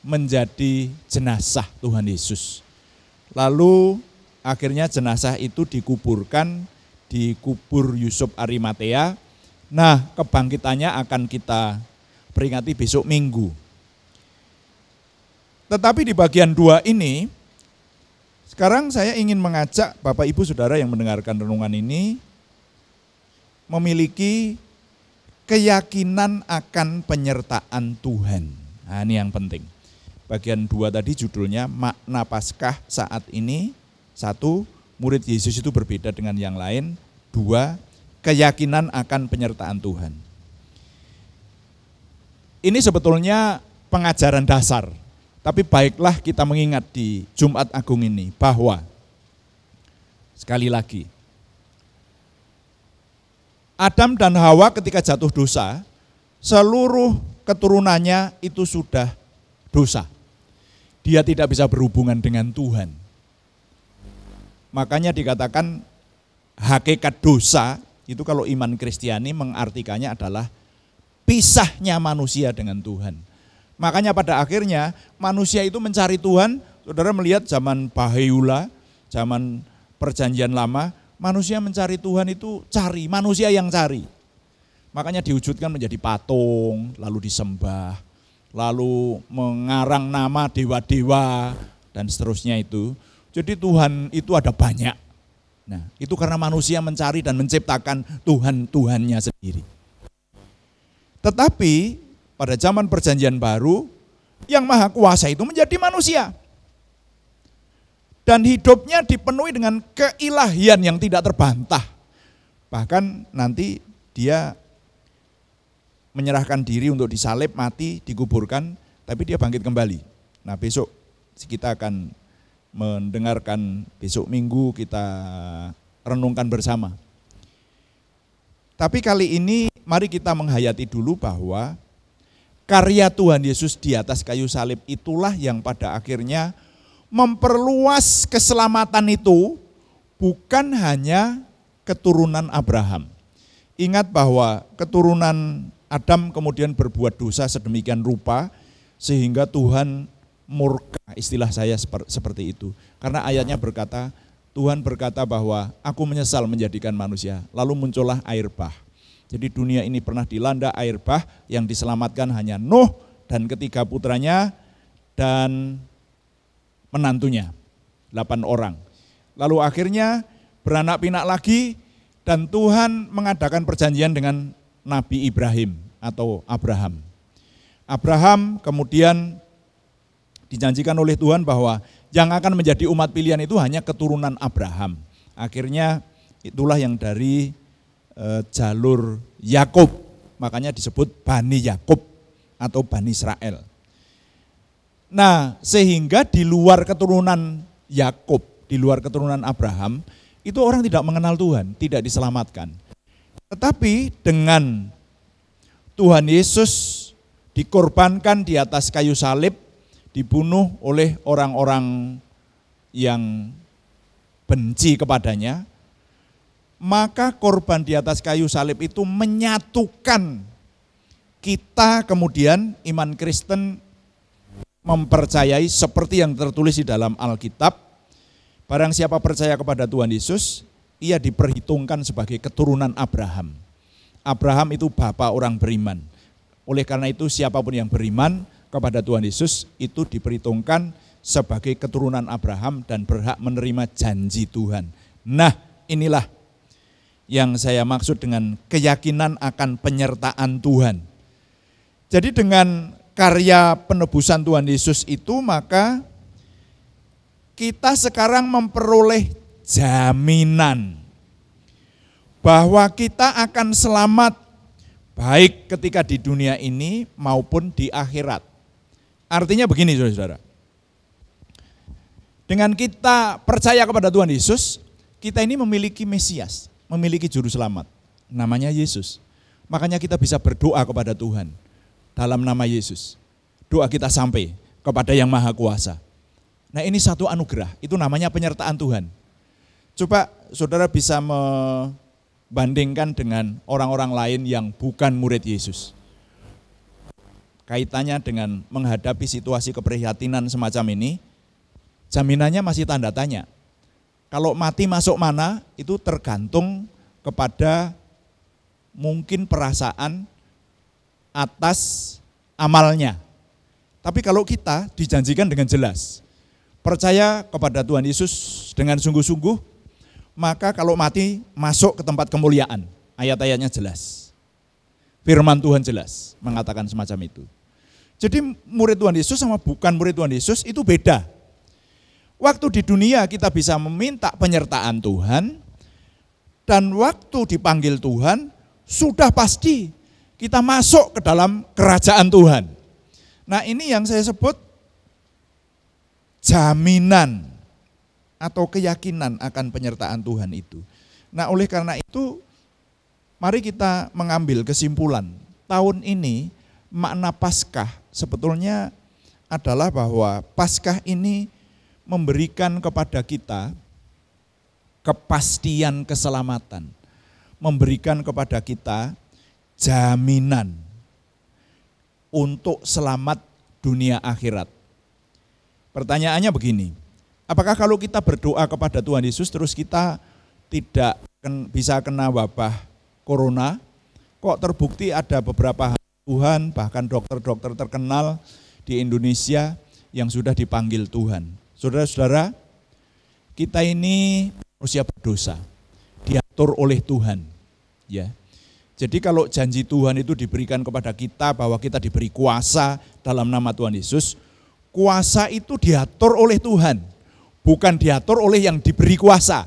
menjadi jenazah Tuhan Yesus. Lalu akhirnya jenazah itu dikuburkan di kubur Yusuf Arimatea. Nah, kebangkitannya akan kita peringati besok Minggu. Tetapi di bagian 2 ini, sekarang saya ingin mengajak Bapak Ibu Saudara yang mendengarkan renungan ini memiliki keyakinan akan penyertaan Tuhan. Nah, ini yang penting. Bagian 2 tadi judulnya makna Paskah saat ini. 1, murid Yesus itu berbeda dengan yang lain. 2, keyakinan akan penyertaan Tuhan. Ini sebetulnya pengajaran dasar. Tapi baiklah kita mengingat di Jumat Agung ini bahwa sekali lagi Adam dan Hawa ketika jatuh dosa, seluruh keturunannya itu sudah dosa. Dia tidak bisa berhubungan dengan Tuhan. Makanya dikatakan hakikat dosa itu kalau iman Kristiani mengartikannya adalah pisahnya manusia dengan Tuhan. Makanya pada akhirnya manusia itu mencari Tuhan. Saudara melihat zaman Baheula, zaman perjanjian lama, manusia mencari Tuhan itu cari, manusia yang cari. Makanya diwujudkan menjadi patung, lalu disembah, lalu mengarang nama dewa-dewa dan seterusnya itu. Jadi Tuhan itu ada banyak. Nah, itu karena manusia mencari dan menciptakan Tuhan-Tuhannya sendiri. Tetapi pada zaman perjanjian baru, yang maha kuasa itu menjadi manusia. Dan hidupnya dipenuhi dengan keilahian yang tidak terbantah. Bahkan nanti dia menyerahkan diri untuk disalib, mati, dikuburkan, tapi dia bangkit kembali. Nah, besok kita akan mendengarkan, besok Minggu kita renungkan bersama. Tapi kali ini mari kita menghayati dulu bahwa karya Tuhan Yesus di atas kayu salib itulah yang pada akhirnya memperluas keselamatan itu bukan hanya keturunan Abraham. Ingat bahwa keturunan Adam kemudian berbuat dosa sedemikian rupa sehingga Tuhan murka, istilah saya seperti itu. Karena ayatnya berkata, Tuhan berkata bahwa aku menyesal menjadikan manusia. Lalu muncullah air bah. Jadi dunia ini pernah dilanda air bah, yang diselamatkan hanya Nuh dan ketiga putranya dan menantunya, 8 orang. Lalu akhirnya beranak pinak lagi dan Tuhan mengadakan perjanjian dengan Nabi Ibrahim atau Abraham. Abraham kemudian dijanjikan oleh Tuhan bahwa yang akan menjadi umat pilihan itu hanya keturunan Abraham. Akhirnya itulah yang dari jalur Yakub, makanya disebut Bani Yakub atau Bani Israel. Nah, sehingga di luar keturunan Yakub, di luar keturunan Abraham, itu orang tidak mengenal Tuhan, tidak diselamatkan. Tetapi dengan Tuhan Yesus dikorbankan di atas kayu salib, dibunuh oleh orang-orang yang benci kepadanya, maka korban di atas kayu salib itu menyatukan kita. Kemudian iman Kristen mempercayai seperti yang tertulis di dalam Alkitab, barang siapa percaya kepada Tuhan Yesus, ia diperhitungkan sebagai keturunan Abraham. Abraham itu bapa orang beriman. Oleh karena itu siapapun yang beriman kepada Tuhan Yesus itu diperhitungkan sebagai keturunan Abraham dan berhak menerima janji Tuhan. Nah, inilah yang saya maksud dengan keyakinan akan penyertaan Tuhan. Jadi dengan karya penebusan Tuhan Yesus itu, maka kita sekarang memperoleh jaminan bahwa kita akan selamat baik ketika di dunia ini maupun di akhirat. Artinya begini saudara-saudara, dengan kita percaya kepada Tuhan Yesus, kita ini memiliki Mesias, memiliki Juru Selamat, namanya Yesus. Makanya kita bisa berdoa kepada Tuhan dalam nama Yesus. Doa kita sampai kepada Yang Maha Kuasa. Nah, ini satu anugerah, itu namanya penyertaan Tuhan. Coba saudara bisa membandingkan dengan orang-orang lain yang bukan murid Yesus. Kaitannya dengan menghadapi situasi keprihatinan semacam ini, jaminannya masih tanda tanya. Kalau mati masuk mana, itu tergantung kepada mungkin perasaan atas amalnya. Tapi kalau kita dijanjikan dengan jelas, percaya kepada Tuhan Yesus dengan sungguh-sungguh, maka kalau mati masuk ke tempat kemuliaan. Ayat-ayatnya jelas. Firman Tuhan jelas mengatakan semacam itu. Jadi murid Tuhan Yesus sama bukan murid Tuhan Yesus itu beda. Waktu di dunia kita bisa meminta penyertaan Tuhan, dan waktu dipanggil Tuhan sudah pasti kita masuk ke dalam kerajaan Tuhan. Nah, ini yang saya sebut jaminan atau keyakinan akan penyertaan Tuhan itu. Nah, oleh karena itu mari kita mengambil kesimpulan. Tahun ini makna Paskah sebetulnya adalah bahwa Paskah ini memberikan kepada kita kepastian keselamatan, memberikan kepada kita jaminan untuk selamat dunia akhirat. Pertanyaannya begini, apakah kalau kita berdoa kepada Tuhan Yesus terus kita tidak bisa kena wabah corona? Kok terbukti ada beberapa Tuhan, bahkan dokter-dokter terkenal di Indonesia yang sudah dipanggil Tuhan. Saudara-saudara, kita ini manusia berdosa, diatur oleh Tuhan. Ya. Jadi kalau janji Tuhan itu diberikan kepada kita bahwa kita diberi kuasa dalam nama Tuhan Yesus, kuasa itu diatur oleh Tuhan, bukan diatur oleh yang diberi kuasa.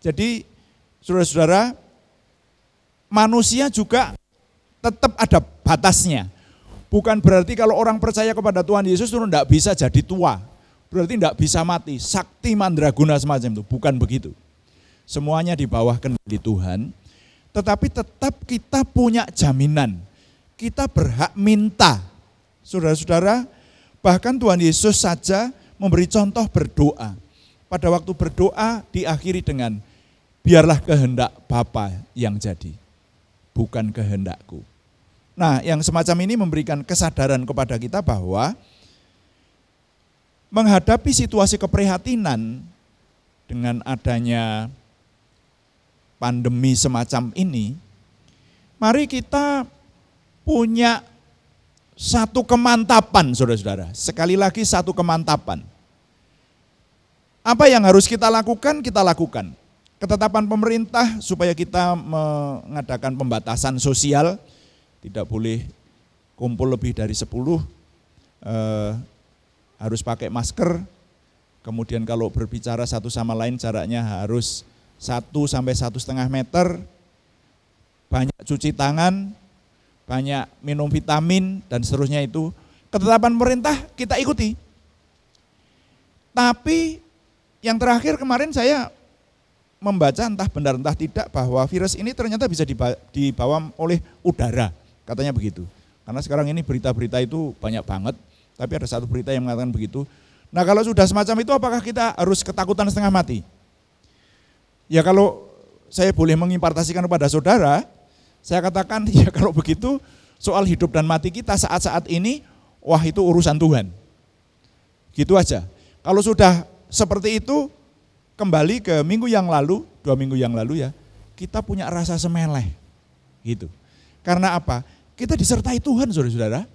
Jadi saudara-saudara, manusia juga tetap ada batasnya. Bukan berarti kalau orang percaya kepada Tuhan Yesus itu tidak bisa jadi tua, berarti tidak bisa mati, sakti mandraguna semacam itu, bukan begitu. Semuanya di bawah kendali Tuhan. Tetapi tetap kita punya jaminan, kita berhak minta. Saudara-saudara, bahkan Tuhan Yesus saja memberi contoh berdoa. Pada waktu berdoa diakhiri dengan, biarlah kehendak Bapa yang jadi, bukan kehendakku. Nah, yang semacam ini memberikan kesadaran kepada kita bahwa menghadapi situasi keprihatinan dengan adanya pandemi semacam ini, mari kita punya satu kemantapan, saudara-saudara. Sekali lagi satu kemantapan. Apa yang harus kita lakukan, kita lakukan. Ketetapan pemerintah supaya kita mengadakan pembatasan sosial, tidak boleh kumpul lebih dari 10, harus pakai masker, kemudian kalau berbicara satu sama lain jaraknya harus 1 sampai 1,5 meter, banyak cuci tangan, banyak minum vitamin, dan seterusnya itu. Ketetapan pemerintah kita ikuti. Tapi yang terakhir kemarin saya membaca entah benar entah tidak bahwa virus ini ternyata bisa dibawa oleh udara, katanya begitu. Karena sekarang ini berita-berita itu banyak banget, tapi ada satu berita yang mengatakan begitu. Nah kalau sudah semacam itu apakah kita harus ketakutan setengah mati? Ya kalau saya boleh mengimpartasikan kepada saudara, saya katakan ya kalau begitu soal hidup dan mati kita saat-saat ini, wah itu urusan Tuhan. Gitu aja. Kalau sudah seperti itu, kembali ke minggu yang lalu, 2 minggu yang lalu ya, kita punya rasa semeleh. Gitu. Karena apa? Kita disertai Tuhan, saudara-saudara.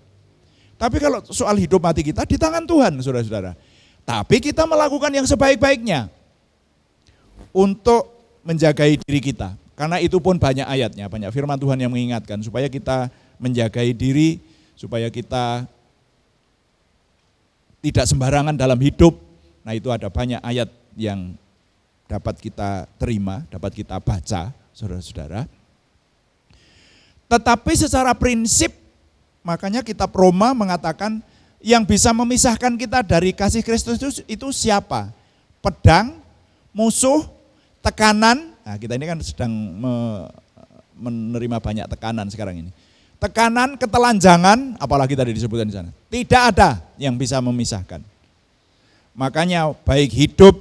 Tapi kalau soal hidup mati kita di tangan Tuhan, saudara-saudara. Tapi kita melakukan yang sebaik-baiknya untuk menjagai diri kita. Karena itu pun banyak ayatnya, banyak firman Tuhan yang mengingatkan supaya kita menjagai diri, supaya kita tidak sembarangan dalam hidup. Nah itu ada banyak ayat yang dapat kita terima, dapat kita baca, saudara-saudara. Tetapi secara prinsip, makanya kitab Roma mengatakan yang bisa memisahkan kita dari kasih Kristus itu siapa? Pedang, musuh, tekanan. Nah kita ini kan sedang menerima banyak tekanan sekarang ini. Tekanan, ketelanjangan, apalagi tadi disebutkan di sana. Tidak ada yang bisa memisahkan. Makanya baik hidup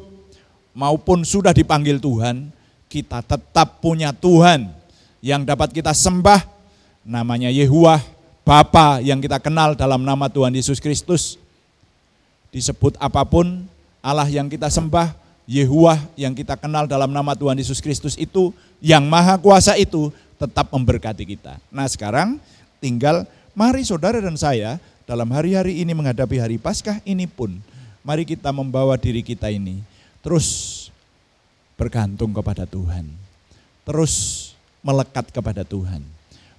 maupun sudah dipanggil Tuhan, kita tetap punya Tuhan yang dapat kita sembah, namanya Yehuwah, Bapa yang kita kenal dalam nama Tuhan Yesus Kristus. Disebut apapun, Allah yang kita sembah, Yehuwah yang kita kenal dalam nama Tuhan Yesus Kristus itu, yang maha kuasa itu, tetap memberkati kita. Nah sekarang tinggal mari saudara dan saya dalam hari-hari ini menghadapi hari Paskah ini pun, mari kita membawa diri kita ini terus bergantung kepada Tuhan, terus melekat kepada Tuhan.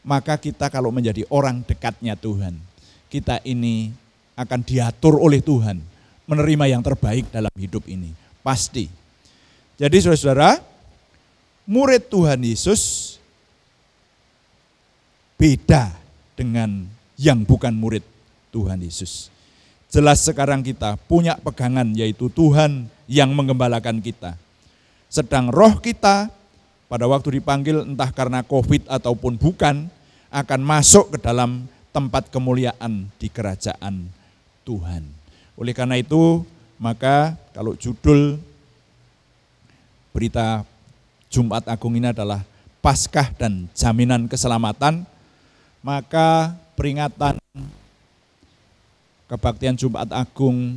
Maka kita kalau menjadi orang dekatnya Tuhan, kita ini akan diatur oleh Tuhan, menerima yang terbaik dalam hidup ini, pasti. Jadi saudara-saudara, murid Tuhan Yesus beda dengan yang bukan murid Tuhan Yesus. Jelas sekarang kita punya pegangan yaitu Tuhan yang menggembalakan kita. Sedang roh kita pada waktu dipanggil entah karena COVID ataupun bukan, akan masuk ke dalam tempat kemuliaan di kerajaan Tuhan. Oleh karena itu, maka kalau judul berita Jumat Agung ini adalah Paskah dan Jaminan Keselamatan, maka peringatan kebaktian Jumat Agung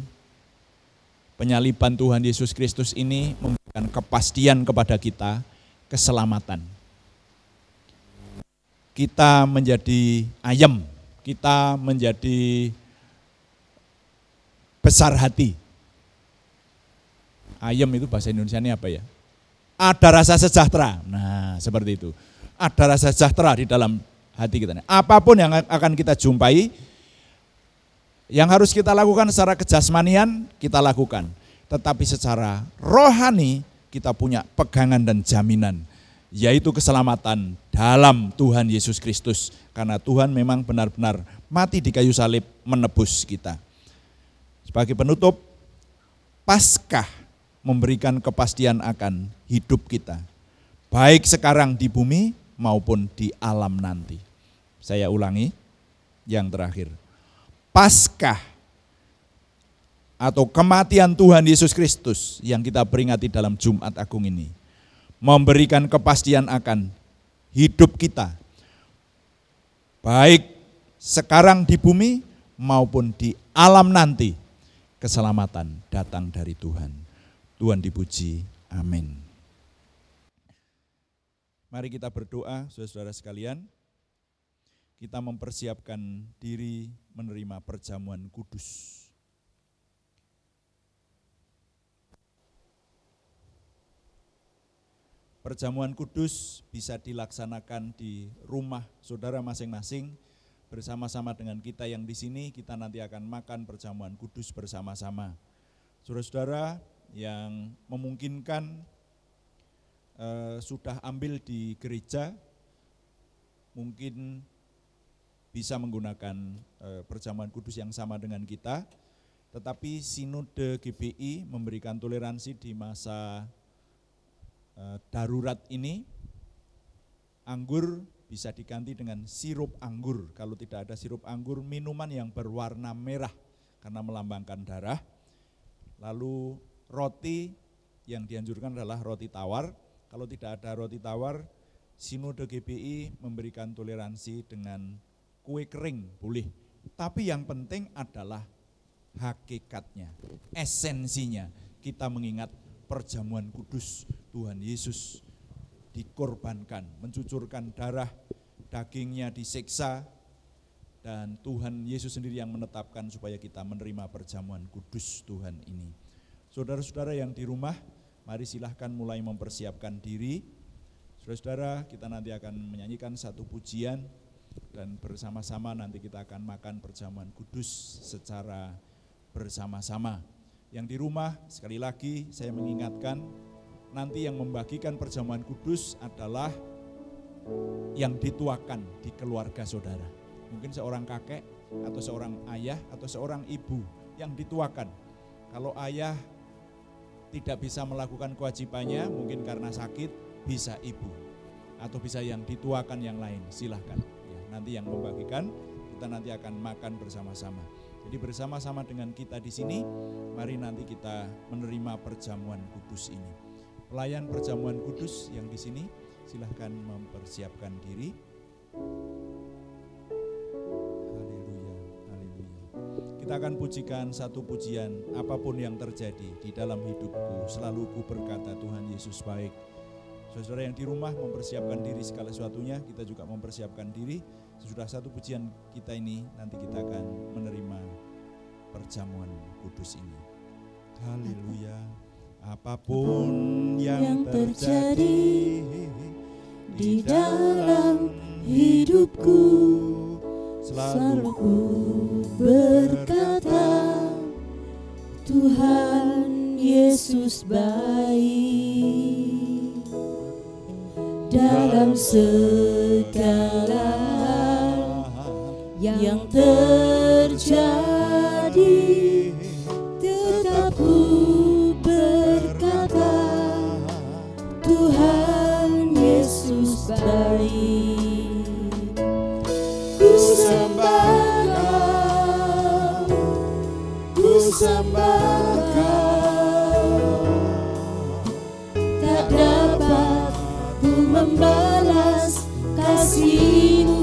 penyaliban Tuhan Yesus Kristus ini memberikan kepastian kepada kita keselamatan. Kita menjadi ayem, kita menjadi besar hati. Ayem itu bahasa Indonesianya apa ya? Ada rasa sejahtera. Nah, seperti itu. Ada rasa sejahtera di dalam hati kita. Apapun yang akan kita jumpai, yang harus kita lakukan secara kejasmanian, kita lakukan. Tetapi secara rohani, kita punya pegangan dan jaminan, yaitu keselamatan dalam Tuhan Yesus Kristus. Karena Tuhan memang benar-benar mati di kayu salib menebus kita. Sebagai penutup, Paskah memberikan kepastian akan hidup kita, baik sekarang di bumi maupun di alam nanti. Saya ulangi yang terakhir. Paskah atau kematian Tuhan Yesus Kristus yang kita peringati dalam Jumat Agung ini memberikan kepastian akan hidup kita, baik sekarang di bumi maupun di alam nanti. Keselamatan datang dari Tuhan. Tuhan dipuji, amin. Mari kita berdoa, saudara-saudara sekalian. Kita mempersiapkan diri menerima perjamuan kudus. Perjamuan kudus bisa dilaksanakan di rumah saudara masing-masing, bersama-sama dengan kita yang di sini. Kita nanti akan makan perjamuan kudus bersama-sama. Saudara-saudara yang memungkinkan sudah ambil di gereja, mungkin bisa menggunakan perjamuan kudus yang sama dengan kita. Tetapi Sinode GBI memberikan toleransi di masa darurat ini. Anggur bisa diganti dengan sirup anggur. Kalau tidak ada sirup anggur, minuman yang berwarna merah karena melambangkan darah. Lalu roti yang dianjurkan adalah roti tawar. Kalau tidak ada roti tawar, Sinode GBI memberikan toleransi dengan kue kering, boleh. Tapi yang penting adalah hakikatnya, esensinya. Kita mengingat perjamuan kudus Tuhan Yesus dikorbankan, mencucurkan darah, dagingnya disiksa, dan Tuhan Yesus sendiri yang menetapkan supaya kita menerima perjamuan kudus Tuhan ini. Saudara-saudara yang di rumah, mari silahkan mulai mempersiapkan diri. Saudara-saudara, kita nanti akan menyanyikan satu pujian dan bersama-sama nanti kita akan makan perjamuan kudus secara bersama-sama. Yang di rumah, sekali lagi saya mengingatkan, nanti yang membagikan perjamuan kudus adalah yang dituakan di keluarga saudara. Mungkin seorang kakek atau seorang ayah atau seorang ibu yang dituakan. Kalau ayah tidak bisa melakukan kewajibannya, mungkin karena sakit, bisa ibu. Atau bisa yang dituakan yang lain, silahkan. Ya, nanti yang membagikan, kita nanti akan makan bersama-sama. Jadi bersama-sama dengan kita di sini, mari nanti kita menerima perjamuan kudus ini. Pelayan perjamuan kudus yang di sini, silahkan mempersiapkan diri. Haleluya, haleluya. Kita akan pujikan satu pujian, apapun yang terjadi di dalam hidupku, selalu ku berkata Tuhan Yesus baik. Saudara yang di rumah mempersiapkan diri segala sesuatunya, kita juga mempersiapkan diri. Sesudah satu pujian kita ini, nanti kita akan menerima perjamuan kudus ini. Haleluya. Apapun yang terjadi di dalam hidupku, selalu ku berkata Tuhan Yesus baik. Dalam segala hal yang terjadi, tetap ku berkata Tuhan Yesus baik. Ku sembah Kau, ku sembah Kau, tak dapat ku membalas kasih-Mu.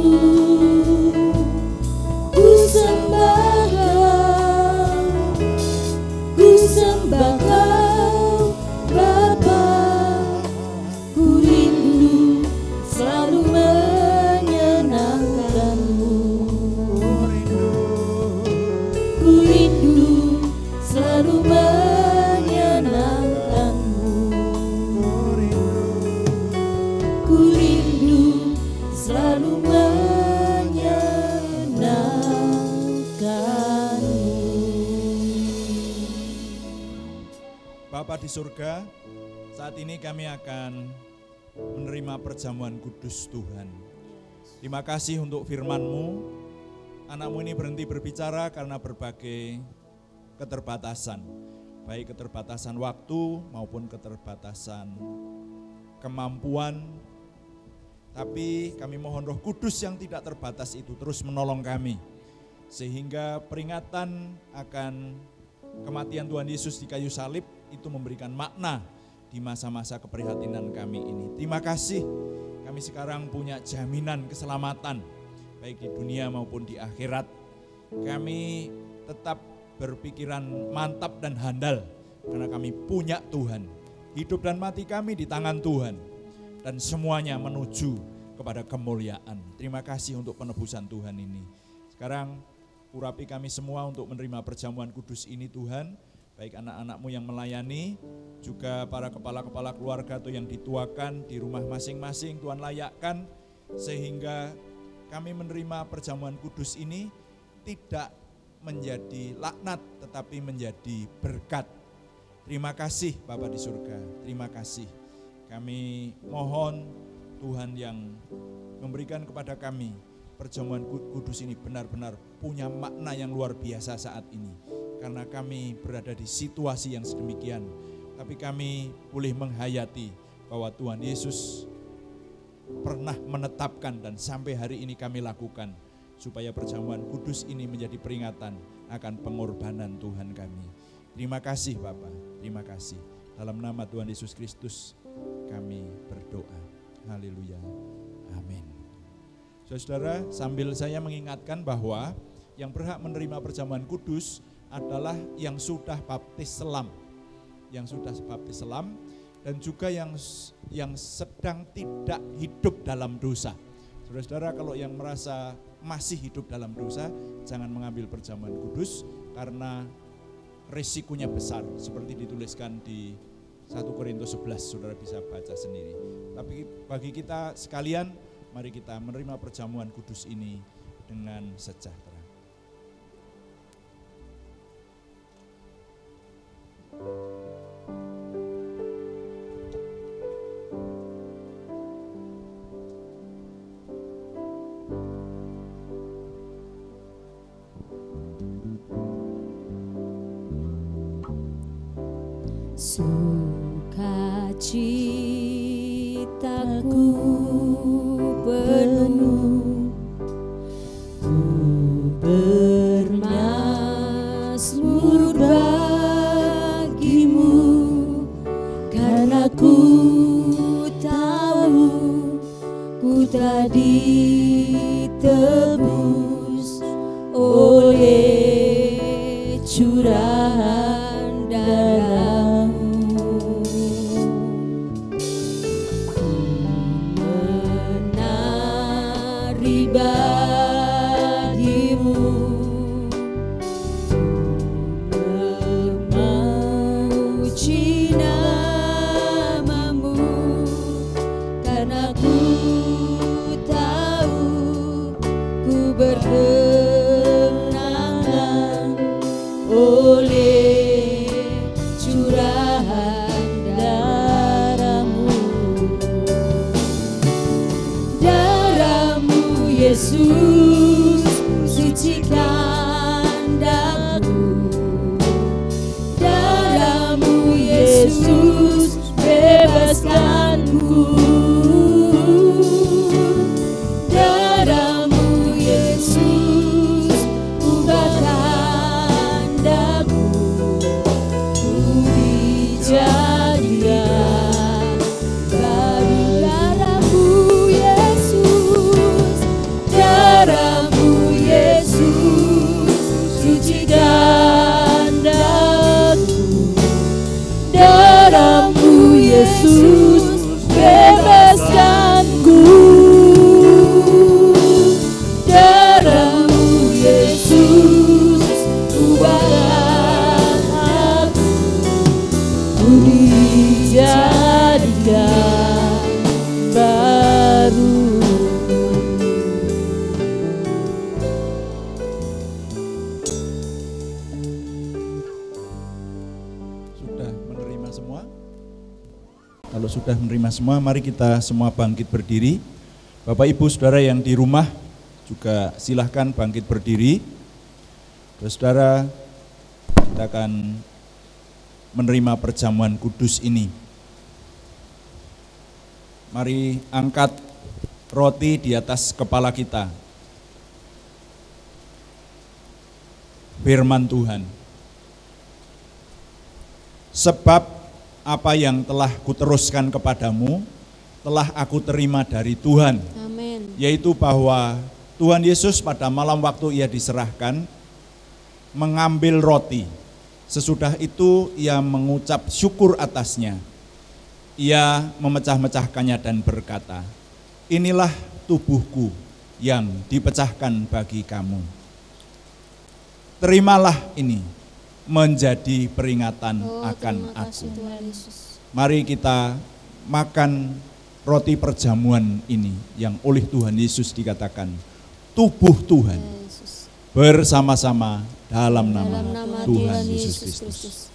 Ku sembah Kau, ku sembah Kau Bapa. Ku rindu selalu menyenangkan-Mu. Ku rindu selalu menyenangkan-Mu. Ku rindu selalu menyenangkan-Mu. Bapa di surga, saat ini kami akan menerima perjamuan kudus Tuhan. Terima kasih untuk firman-Mu. Anak-Mu ini berhenti berbicara karena berbagai keterbatasan, baik keterbatasan waktu maupun keterbatasan kemampuan. Tapi kami mohon Roh Kudus yang tidak terbatas itu terus menolong kami, sehingga peringatan akan kematian Tuhan Yesus di kayu salib itu memberikan makna di masa-masa keprihatinan kami ini. Terima kasih, kami sekarang punya jaminan keselamatan, baik di dunia maupun di akhirat. Kami tetap berpikiran mantap dan handal, karena kami punya Tuhan. Hidup dan mati kami di tangan Tuhan, dan semuanya menuju kepada kemuliaan. Terima kasih untuk penebusan Tuhan ini. Sekarang urapi kami semua untuk menerima perjamuan kudus ini Tuhan, baik anak-anak-Mu yang melayani, juga para kepala-kepala keluarga atau yang dituakan di rumah masing-masing, Tuhan layakkan sehingga kami menerima perjamuan kudus ini tidak menjadi laknat tetapi menjadi berkat. Terima kasih Bapa di surga, terima kasih. Kami mohon Tuhan yang memberikan kepada kami perjamuan kudus ini benar-benar punya makna yang luar biasa saat ini. Karena kami berada di situasi yang sedemikian, tapi kami boleh menghayati bahwa Tuhan Yesus pernah menetapkan dan sampai hari ini kami lakukan, supaya perjamuan kudus ini menjadi peringatan akan pengorbanan Tuhan kami. Terima kasih Bapa, terima kasih. Dalam nama Tuhan Yesus Kristus kami berdoa. Haleluya. Amin. Saudara, sambil saya mengingatkan bahwa yang berhak menerima perjamuan kudus adalah yang sudah baptis selam. Yang sudah baptis selam dan juga yang sedang tidak hidup dalam dosa. Saudara-saudara, kalau yang merasa masih hidup dalam dosa, jangan mengambil perjamuan kudus karena risikonya besar, seperti dituliskan di 1 Korintus 11, saudara bisa baca sendiri. Tapi bagi kita sekalian, mari kita menerima perjamuan kudus ini dengan sejahtera. Sukacitaku penuh, ku bermazmur bagimu, karena ku tahu ku telah ditebus oleh curahan darah-Mu. Bagimu memuji nama-Mu, karena ku tahu ku berkemenangan oleh curahan darah-Mu. Yesus, sucikan daku, darah-Mu Yesus, bebaskanku, darah-Mu Yesus, ubahkan daku, ku dijadikan baru. Darah-Mu Yesus, darah-Mu Yesus, sucikan daku, darah-Mu Yesus, bebaskanku, darah-Mu Yesus, ubahkan aku, ku dijadikan baru. Kalau sudah menerima semua, mari kita semua bangkit berdiri. Bapak Ibu Saudara yang di rumah juga silahkan bangkit berdiri. Saudara, kita akan menerima perjamuan kudus ini. Mari angkat roti di atas kepala kita. Firman Tuhan. Sebab apa yang telah kuteruskan kepadamu, telah aku terima dari Tuhan. Amin. Yaitu bahwa Tuhan Yesus pada malam waktu ia diserahkan, mengambil roti. Sesudah itu ia mengucap syukur atasnya. Ia memecah-mecahkannya dan berkata, inilah tubuhku yang dipecahkan bagi kamu. Terimalah ini menjadi peringatan akan aku. Mari kita makan roti perjamuan ini yang oleh Tuhan Yesus dikatakan tubuh Tuhan bersama-sama dalam nama Tuhan Yesus Kristus.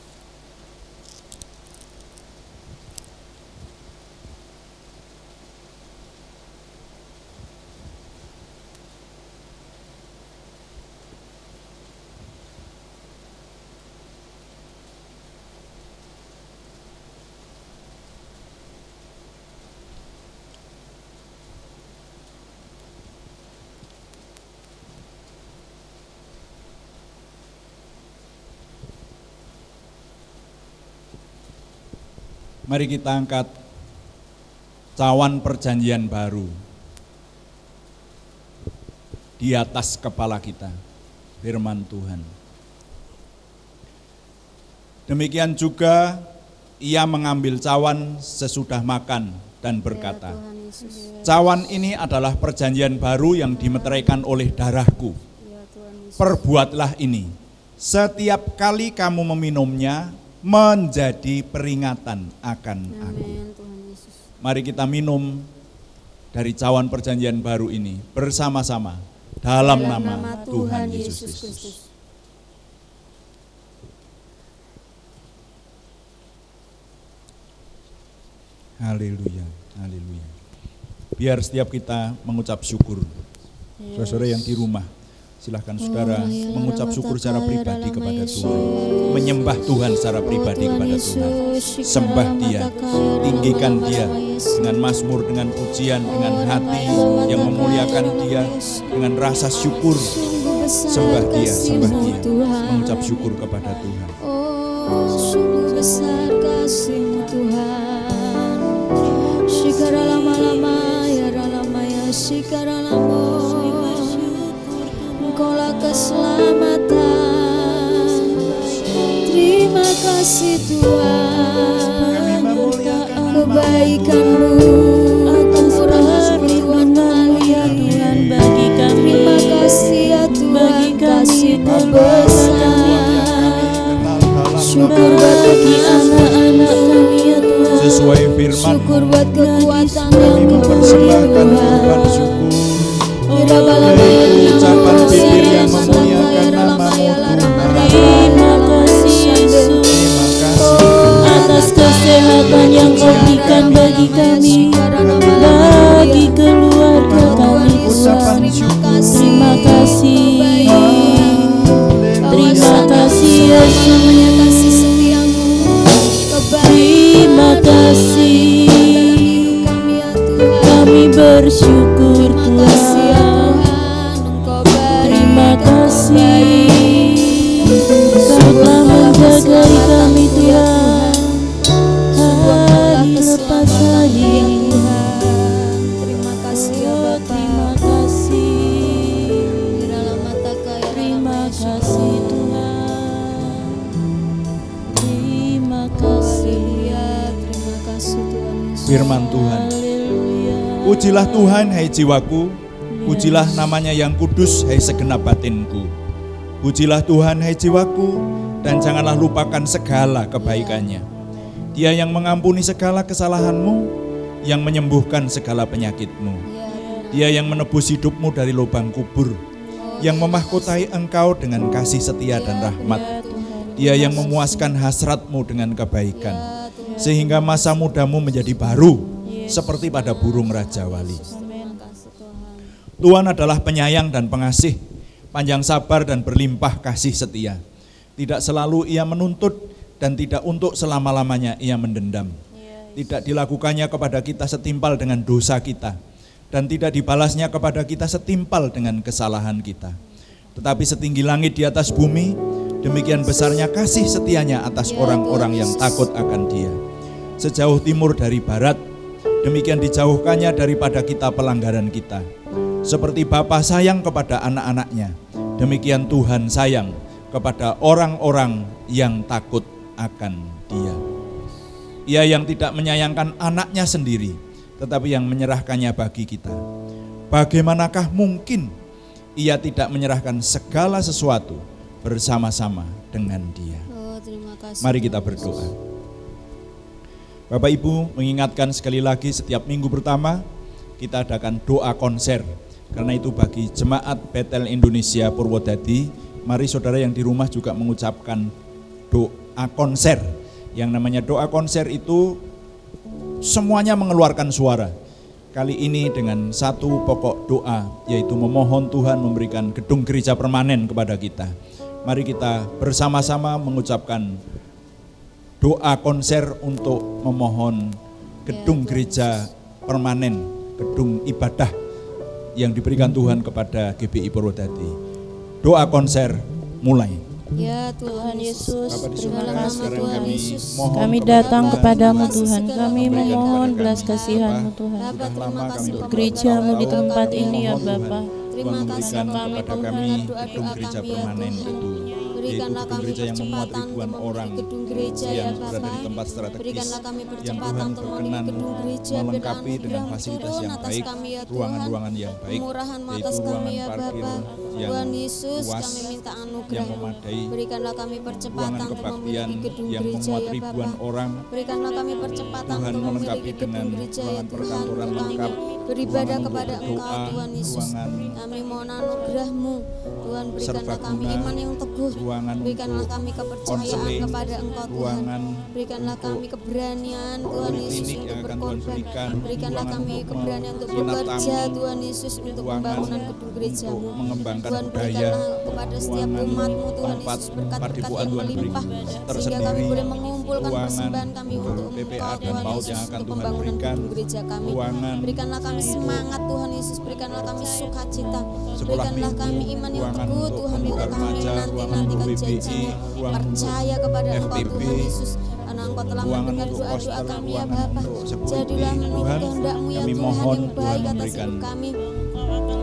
Mari kita angkat cawan perjanjian baru di atas kepala kita, firman Tuhan. Demikian juga ia mengambil cawan sesudah makan dan berkata, cawan ini adalah perjanjian baru yang dimeteraikan oleh darahku. Perbuatlah ini, setiap kali kamu meminumnya menjadi peringatan akan aku. Mari kita minum dari cawan perjanjian baru ini bersama-sama dalam nama Tuhan Yesus Kristus. Haleluya, haleluya. Biar setiap kita mengucap syukur. Saudara yang di rumah, silahkan saudara mengucap syukur secara pribadi kepada Tuhan. Menyembah Tuhan secara pribadi kepada Tuhan. Sembah Dia, tinggikan Dia dengan mazmur, dengan pujian, dengan hati yang memuliakan Dia, dengan rasa syukur. Sembah Dia, mengucap syukur kepada Tuhan. Oh, sungguh besar kasih Tuhan. Shikara lama-lama ya lama ya shikara lama. Engkaulah keselamatan. Terima kasih Tuhan. Kebaikan-Mu akan berarti Tuhan bagi kami. Terima kasih ya Tuhan, kasih-Mu besar. Syukur bagi anak-anak kami ya Tuhan. Sesuai firman, syukur buat kekuatan yang kami mempersembahkan Tuhan syukur. Ucapan bibir yang memuliakan nama-Mu Tuhan. Terima kasih Yesus atas kesehatan yang Kau berikan bagi kami, bagi keluarga kami Tuhan. Terima kasih, terima kasih Yesus. Terima kasih, kami bersyukur Tuhan. Terima kasih, Kau telah menjaga kami Tuhan, hari lepas hari. Terima kasih ya Bapa. Terima kasih, terima kasih Tuhan. Terima kasih. Terima kasih Tuhan. Firman Tuhan. Pujilah Tuhan hai jiwaku, pujilah namanya yang kudus hai segenap batinku. Pujilah Tuhan hai jiwaku, dan janganlah lupakan segala kebaikannya. Dia yang mengampuni segala kesalahanmu, yang menyembuhkan segala penyakitmu. Dia yang menebus hidupmu dari lubang kubur, yang memahkotai engkau dengan kasih setia dan rahmat. Dia yang memuaskan hasratmu dengan kebaikan, sehingga masa mudamu menjadi baru seperti pada burung Raja Wali. Tuhan adalah penyayang dan pengasih, panjang sabar dan berlimpah kasih setia. Tidak selalu Ia menuntut dan tidak untuk selama-lamanya Ia mendendam. Tidak dilakukannya kepada kita setimpal dengan dosa kita, dan tidak dibalasnya kepada kita setimpal dengan kesalahan kita. Tetapi setinggi langit di atas bumi, demikian besarnya kasih setianya atas orang-orang yang takut akan Dia. Sejauh timur dari barat, demikian dijauhkannya daripada kita pelanggaran kita. Seperti Bapa sayang kepada anak-anaknya, demikian Tuhan sayang kepada orang-orang yang takut akan Dia. Ia yang tidak menyayangkan anaknya sendiri, tetapi yang menyerahkannya bagi kita. Bagaimanakah mungkin Ia tidak menyerahkan segala sesuatu bersama-sama dengan Dia? Terima kasih. Mari kita berdoa. Bapak Ibu, mengingatkan sekali lagi, setiap minggu pertama kita adakan doa konser. Karena itu bagi jemaat Betel Indonesia Purwodadi, mari saudara yang di rumah juga mengucapkan doa konser. Yang namanya doa konser itu semuanya mengeluarkan suara. Kali ini dengan satu pokok doa, yaitu memohon Tuhan memberikan gedung gereja permanen kepada kita. Mari kita bersama-sama mengucapkan doa konser untuk memohon gedung gereja permanen, gedung ibadah yang diberikan Tuhan kepada GBI Purwodadi. Doa konser mulai. Ya Tuhan Yesus, Bapa di terima surga, kasih sekarang Tuhan kami Yesus. mohon Kami kepada datang Tuhan, kepadamu Tuhan. Tuhan. Kami Berikan memohon kepada belas kami, kasihan-Mu Bapa. Tuhan. Sudah lama kami Untuk berdoa gereja-Mu di bertahun-tahun, tempat kami ini ya mohon Tuhan, Bapa. Terima Tuhan kasih memberikan kami kepada Tuhan. kami doa-doa gedung gereja kami ya permanen Tuhan. itu, yaitu Berikanlah gedung kami gereja yang memuat percepatan ribuan untuk orang memiliki gedung gereja ya yang berada Bapa. di tempat strategis, Berikanlah kami yang percepatan Tuhan untuk memiliki berkenan gedung gereja. Biar melengkapi dengan anugerah-Mu fasilitas turun yang atas baik, kami ya Tuhan. ruangan-ruangan yang baik, Kemurahan-Mu yaitu atas kami ruangan ya parkir Bapa. yang Tuhan Yesus, luas, kami minta yang anugerah. memadai, Berikanlah kami percepatan ruangan untuk kebaktian memiliki gedung yang gereja memuat ya ribuan Bapa. orang. Berikanlah kami percepatan Tuhan untuk melengkapi memiliki dengan gedung gereja ya ruangan Tuhan. perkantoran Untuk lengkap, kami beribadah ruangan untuk kepada Engkau berdoa, Tuhan Yesus. ruangan Kami mohon anugerah-Mu Tuhan, berikanlah kami serbaguna, iman yang teguh. ruangan Berikanlah untuk kami kepercayaan konseling, kepada Engkau Tuhan. ruangan Berikanlah kami keberanian Tuhan Yesus poliklinik untuk yang akan Tuhan berkorban. berikan, Berikanlah ruangan kami untuk keberanian untuk menginap bekerja tamu, Tuhan Yesus untuk ruangan pembangunan gedung gereja-Mu. untuk mengembangkan Tuhan, budaya, berikanlah kepada setiap ruangan umat-Mu Tuhan tempat Yesus berkat-berkat padipuan yang Tuhan melimpah berikan sehingga kami tersendiri, boleh mengumpulkan ruangan persembahan kami untuk PPA Engkau dan Tuhan PAUD Yesus yang akan untuk Tuhan pembangunan berikan, gedung gereja kami. ruangan Berikanlah kami semangat Tuhan Yesus, berikanlah kami sukacita, sekolah berikanlah minggu, kami iman yang ruangan teguh untuk Tuhan, pemuda untuk kami remaja, ruangan untuk menanti-nantikan WBI, janji-Mu, ruangan untuk percaya kepada Engkau FPB, Tuhan Yesus, karena Engkau telah ruangan mendengar untuk doa-doa poster, kami ya ruangan Bapa. untuk security. Jadilah menurut Tuhan, kehendak-Mu ya kami Tuhan mohon yang Tuhan baik atas memberikan hidup kami.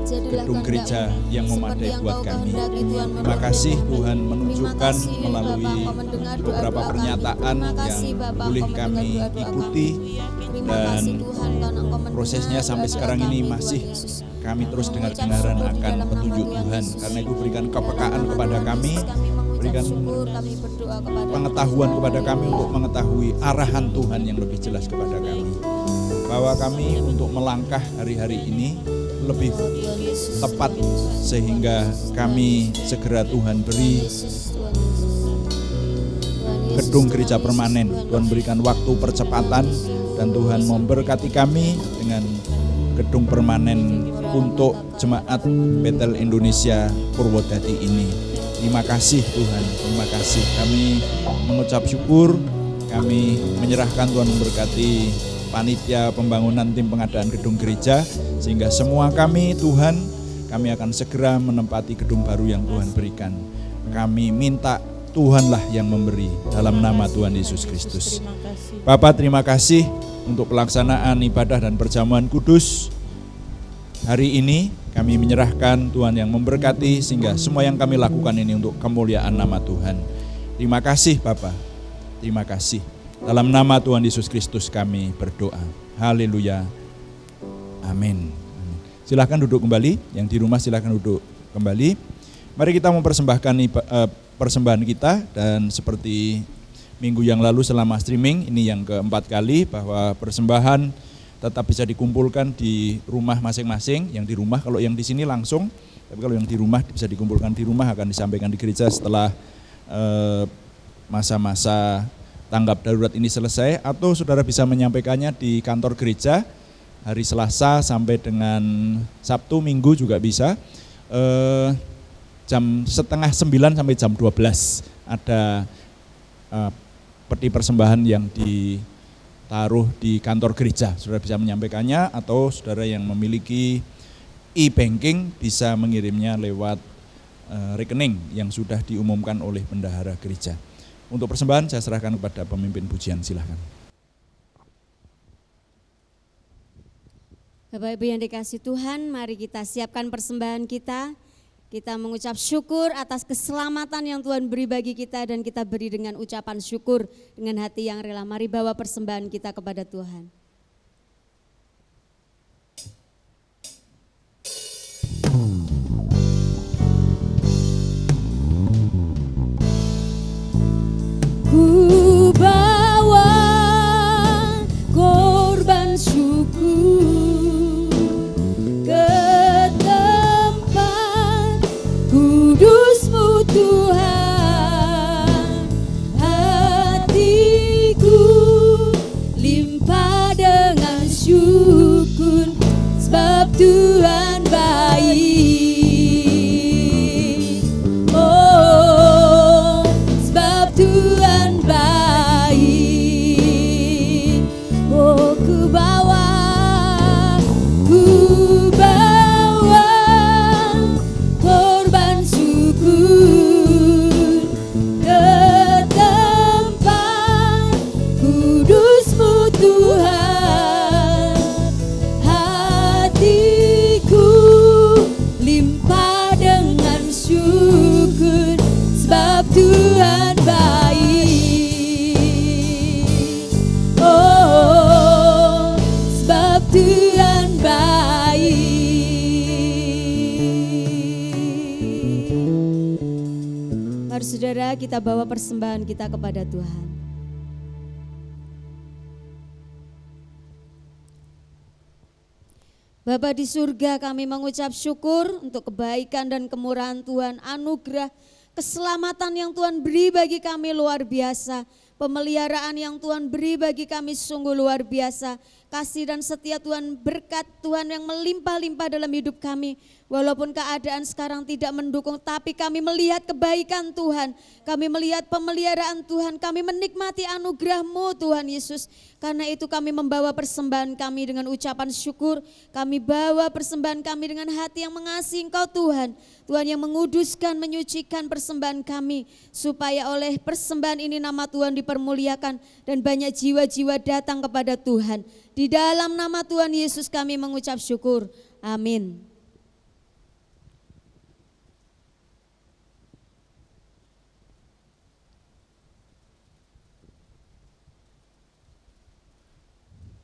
Jadilah gedung gereja kehendak-Mu yang seperti memadai yang buat Kau kami. kehendaki, Tuhan, Terima menurut kasih firman-Mu. Tuhan Terima menunjukkan kasih melalui Bapa, Engkau mendengar beberapa doa-doa kami. pernyataan Terima kasih yang Bapa, boleh Engkau kami mendengar doa-doa ikuti, kami. Terima dan kasih Tuhan karena Engkau mendengar prosesnya sampai doa-doa sekarang ini kami, Tuhan masih Yesus. kami terus Kami dengar-dengaran mengucap syukur di akan dalam nama petunjuk Tuhan Tuhan. Yesus. Karena itu berikan Dalam kepekaan nama kepada Tuhan kami, Yesus, kami mengucap berikan syukur, kami berdoa kepada pengetahuan kepada kami untuk mengetahui arahan Tuhan yang lebih jelas kepada kami. Bahwa kami untuk melangkah hari-hari ini lebih Tuhan Yesus, tepat Tuhan Yesus. sehingga kami segera Tuhan beri Yesus, Tuhan Yesus. Tuhan Yesus, gedung Tuhan gereja Yesus, permanen. Tuhan Tuhan Yesus. berikan waktu percepatan dan Tuhan memberkati kami dengan gedung permanen untuk jemaat Betel Indonesia Purwodadi ini. Terima kasih Tuhan, terima kasih. Kami mengucap syukur, kami menyerahkan Tuhan memberkati panitia pembangunan tim pengadaan gedung gereja, sehingga semua kami Tuhan, kami akan segera menempati gedung baru yang Tuhan berikan. Kami minta Tuhanlah yang memberi dalam nama Tuhan Yesus Kristus. Terima kasih. Bapak, terima kasih untuk pelaksanaan ibadah dan perjamuan kudus. Hari ini kami menyerahkan Tuhan yang memberkati sehingga semua yang kami lakukan ini untuk kemuliaan nama Tuhan. Terima kasih Bapak, terima kasih. Dalam nama Tuhan Yesus Kristus kami berdoa. Haleluya. Amin. Silahkan duduk kembali, yang di rumah silahkan duduk kembali. Mari kita mempersembahkan persembahan kita, dan seperti minggu yang lalu selama streaming, ini yang keempat kali bahwa persembahan tetap bisa dikumpulkan di rumah masing-masing. Yang di rumah, kalau yang di sini langsung, tapi kalau yang di rumah bisa dikumpulkan di rumah, akan disampaikan di gereja setelah masa-masa tanggap darurat ini selesai, atau saudara bisa menyampaikannya di kantor gereja hari Selasa sampai dengan Sabtu, Minggu juga bisa. Jam 8:30 sampai jam 12 ada peti persembahan yang ditaruh di kantor gereja. Saudara bisa menyampaikannya, atau saudara yang memiliki e-banking bisa mengirimnya lewat rekening yang sudah diumumkan oleh bendahara gereja. Untuk persembahan saya serahkan kepada pemimpin pujian, silakan. Bapak Ibu yang dikasihi Tuhan, mari kita siapkan persembahan kita. Kita mengucap syukur atas keselamatan yang Tuhan beri bagi kita, dan kita beri dengan ucapan syukur dengan hati yang rela. Mari bawa persembahan kita kepada Tuhan. Ku bawa korban syukur ke tempat kudus-Mu Tuhan. Hatiku limpah Saudara, kita bawa persembahan kita kepada Tuhan. Bapa di surga, kami mengucap syukur untuk kebaikan dan kemurahan Tuhan, anugerah, keselamatan yang Tuhan beri bagi kami luar biasa. Pemeliharaan yang Tuhan beri bagi kami sungguh luar biasa. Kasih dan setia Tuhan, berkat Tuhan yang melimpah-limpah dalam hidup kami. Walaupun keadaan sekarang tidak mendukung, tapi kami melihat kebaikan Tuhan. Kami melihat pemeliharaan Tuhan, kami menikmati anugerah-Mu Tuhan Yesus. Karena itu kami membawa persembahan kami dengan ucapan syukur. Kami bawa persembahan kami dengan hati yang mengasihi Engkau Tuhan. Tuhan yang menguduskan, menyucikan persembahan kami. Supaya oleh persembahan ini nama Tuhan dipermuliakan dan banyak jiwa-jiwa datang kepada Tuhan. Di dalam nama Tuhan Yesus kami mengucap syukur. Amin.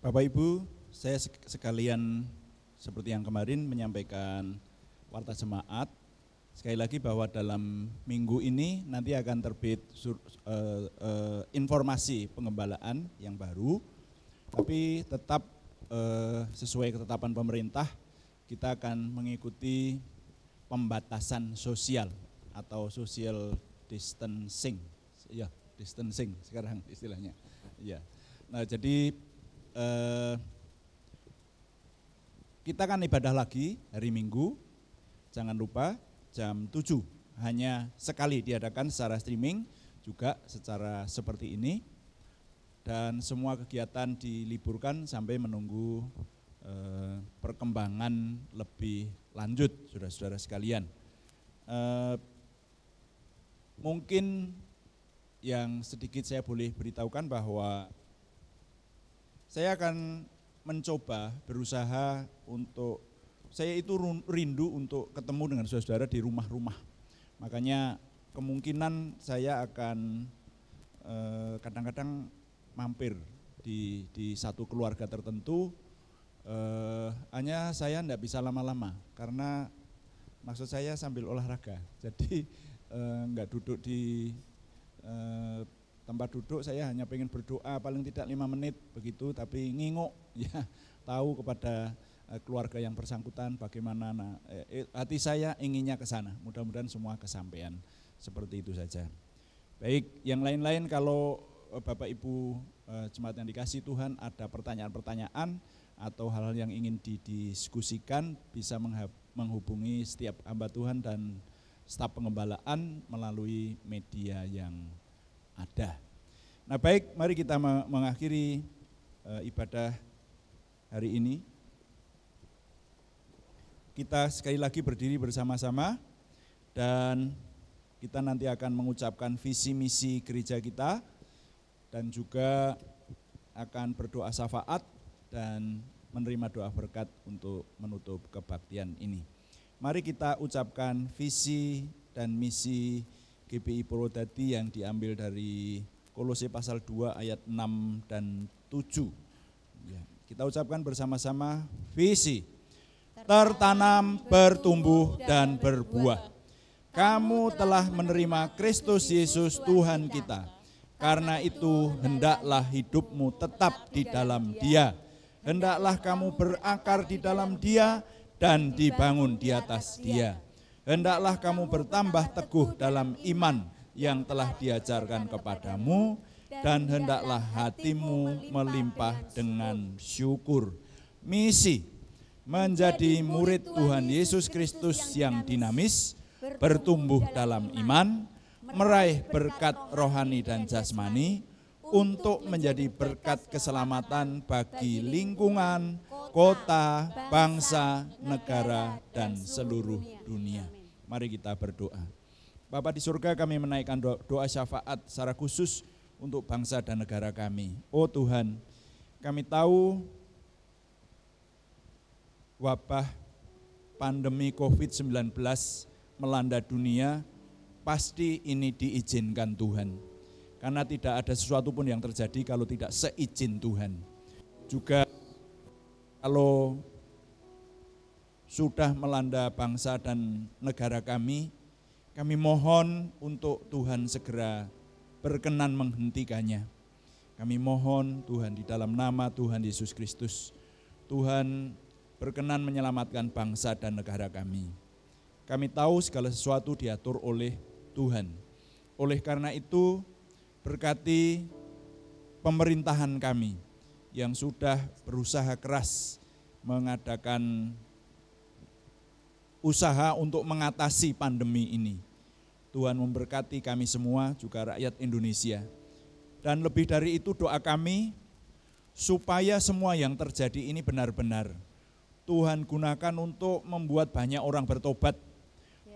Bapak Ibu, saya sekalian seperti yang kemarin menyampaikan warta jemaat. Sekali lagi bahwa dalam minggu ini nanti akan terbit informasi pengembalaan yang baru. Tapi tetap sesuai ketetapan pemerintah, kita akan mengikuti pembatasan sosial atau social distancing. Ya, distancing sekarang istilahnya. Ya. Nah, jadi kita kan ibadah lagi hari Minggu, jangan lupa jam 7, hanya sekali diadakan secara streaming, juga secara seperti ini, dan semua kegiatan diliburkan sampai menunggu perkembangan lebih lanjut, saudara-saudara sekalian. Mungkin yang sedikit saya boleh beritahukan bahwa saya akan mencoba berusaha untuk, saya itu rindu untuk ketemu dengan saudara-saudara di rumah-rumah. Makanya kemungkinan saya akan kadang-kadang mampir di satu keluarga tertentu, hanya saya enggak bisa lama-lama karena maksud saya sambil olahraga. Jadi enggak duduk di tempat duduk, saya hanya pengen berdoa paling tidak 5 menit begitu, tapi nginguk ya, tahu kepada keluarga yang bersangkutan bagaimana. Hati saya inginnya ke sana, mudah-mudahan semua kesampaian, seperti itu saja. Baik, yang lain-lain kalau Bapak Ibu jemaat yang dikasihi Tuhan ada pertanyaan-pertanyaan atau hal-hal yang ingin didiskusikan, bisa menghubungi setiap hamba Tuhan dan staf pengembalaan melalui media yang ada. Nah baik, mari kita mengakhiri ibadah hari ini. Kita sekali lagi berdiri bersama-sama dan kita nanti akan mengucapkan visi misi gereja kita dan juga akan berdoa syafaat dan menerima doa berkat untuk menutup kebaktian ini. Mari kita ucapkan visi dan misi GBI Purwodadi yang diambil dari Kolose pasal 2 ayat 6 dan 7. Ya, kita ucapkan bersama-sama visi. Tertanam, bertumbuh, dan berbuah. Kamu telah menerima Kristus Yesus Tuhan kita. Karena itu hendaklah hidupmu tetap di dalam Dia. Hendaklah kamu berakar di dalam Dia dan dibangun di atas Dia. Hendaklah kamu bertambah teguh dalam iman yang telah diajarkan kepadamu, dan hendaklah hatimu melimpah dengan syukur. Misi, menjadi murid Tuhan Yesus Kristus yang dinamis, bertumbuh dalam iman, meraih berkat rohani dan jasmani, untuk menjadi berkat keselamatan bagi lingkungan, kota, bangsa, negara, dan seluruh dunia. Mari kita berdoa. Bapa di surga, kami menaikkan doa syafaat secara khusus untuk bangsa dan negara kami. Oh Tuhan, kami tahu wabah pandemi COVID-19 melanda dunia, pasti ini diizinkan Tuhan. Karena tidak ada sesuatu pun yang terjadi kalau tidak seizin Tuhan. Juga kalau sudah melanda bangsa dan negara kami, Kami mohon untuk Tuhan segera berkenan menghentikannya. Kami mohon Tuhan di dalam nama Tuhan Yesus Kristus, Tuhan berkenan menyelamatkan bangsa dan negara kami. Kami tahu segala sesuatu diatur oleh Tuhan. Oleh karena itu, berkati pemerintahan kami yang sudah berusaha keras mengadakan usaha untuk mengatasi pandemi ini. Tuhan memberkati kami semua, juga rakyat Indonesia. Dan lebih dari itu doa kami, supaya semua yang terjadi ini benar-benar Tuhan gunakan untuk membuat banyak orang bertobat,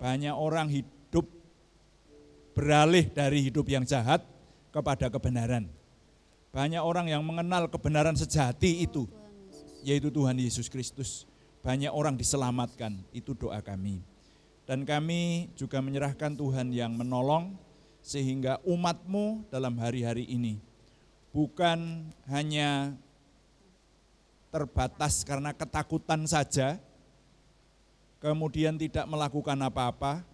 banyak orang hidup beralih dari hidup yang jahat kepada kebenaran. Banyak orang yang mengenal kebenaran sejati itu, yaitu Tuhan Yesus Kristus. Banyak orang diselamatkan, itu doa kami. Dan kami juga menyerahkan Tuhan yang menolong, sehingga umat-Mu dalam hari-hari ini bukan hanya terbatas karena ketakutan saja, kemudian tidak melakukan apa-apa,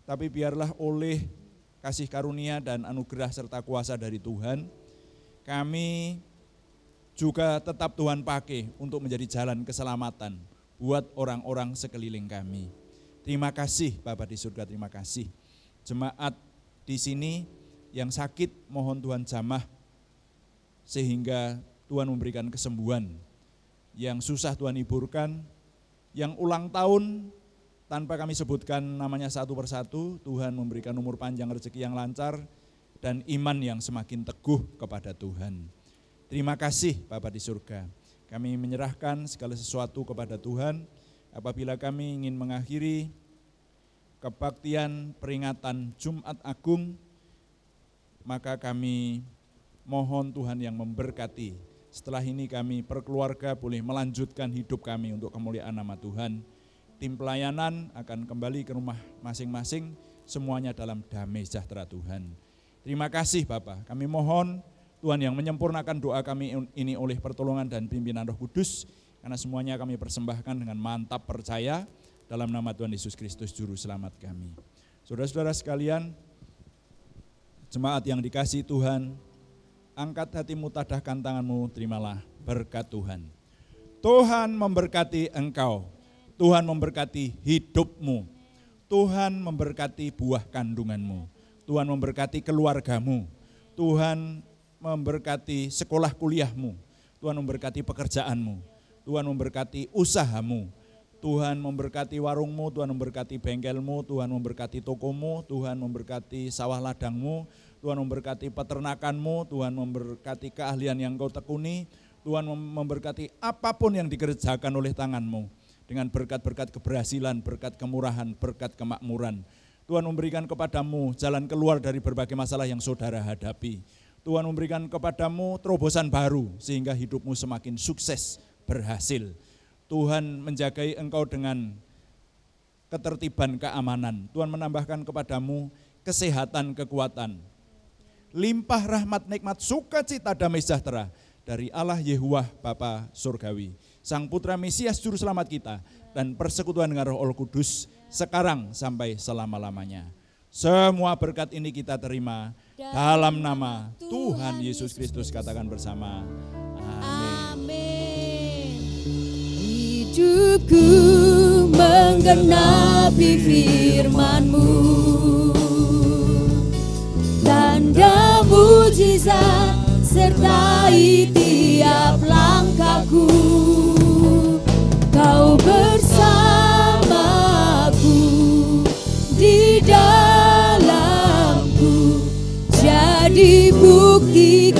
tapi biarlah oleh kasih karunia dan anugerah serta kuasa dari Tuhan, kami juga tetap Tuhan pakai untuk menjadi jalan keselamatan buat orang-orang sekeliling kami. Terima kasih Bapa di surga, terima kasih. Jemaat di sini yang sakit mohon Tuhan jamah sehingga Tuhan memberikan kesembuhan. Yang susah Tuhan hiburkan, yang ulang tahun tanpa kami sebutkan namanya satu persatu, Tuhan memberikan umur panjang, rezeki yang lancar, dan iman yang semakin teguh kepada Tuhan. Terima kasih Bapa di surga. Kami menyerahkan segala sesuatu kepada Tuhan. Apabila kami ingin mengakhiri kebaktian peringatan Jumat Agung, maka kami mohon Tuhan yang memberkati. Setelah ini kami perkeluarga boleh melanjutkan hidup kami untuk kemuliaan nama Tuhan. Tim pelayanan akan kembali ke rumah masing-masing, semuanya dalam damai sejahtera Tuhan. Terima kasih Bapa. Kami mohon Tuhan yang menyempurnakan doa kami ini oleh pertolongan dan pimpinan Roh Kudus, karena semuanya kami persembahkan dengan mantap percaya dalam nama Tuhan Yesus Kristus Juru Selamat kami. Saudara-saudara sekalian, jemaat yang dikasihi Tuhan, angkat hatimu, tadahkan tanganmu, terimalah berkat Tuhan. Tuhan memberkati engkau, Tuhan memberkati hidupmu, Tuhan memberkati buah kandunganmu, Tuhan memberkati keluargamu, Tuhan memberkati sekolah kuliahmu, Tuhan memberkati pekerjaanmu, Tuhan memberkati usahamu, Tuhan memberkati warungmu, Tuhan memberkati bengkelmu, Tuhan memberkati tokomu, Tuhan memberkati sawah ladangmu, Tuhan memberkati peternakanmu, Tuhan memberkati keahlian yang kau tekuni, Tuhan memberkati apapun yang dikerjakan oleh tanganmu, dengan berkat-berkat keberhasilan, berkat kemurahan, berkat kemakmuran. Tuhan memberikan kepadamu jalan keluar dari berbagai masalah yang saudara hadapi. Tuhan memberikan kepadamu terobosan baru sehingga hidupmu semakin sukses, berhasil. Tuhan menjagai engkau dengan ketertiban, keamanan. Tuhan menambahkan kepadamu kesehatan, kekuatan. Limpah rahmat, nikmat, sukacita, damai sejahtera dari Allah Yehuwah Bapa Surgawi, Sang Putra Mesias Juru Selamat kita, dan persekutuan dengan Roh Kudus sekarang sampai selama-lamanya. Semua berkat ini kita terima dalam nama Tuhan Yesus Kristus, katakan bersama. Amin. Hidupku menggenapi firman-Mu, tanda mujizat sertai tiap langkahku. Kau bersamaku di dalamku, jadi bukti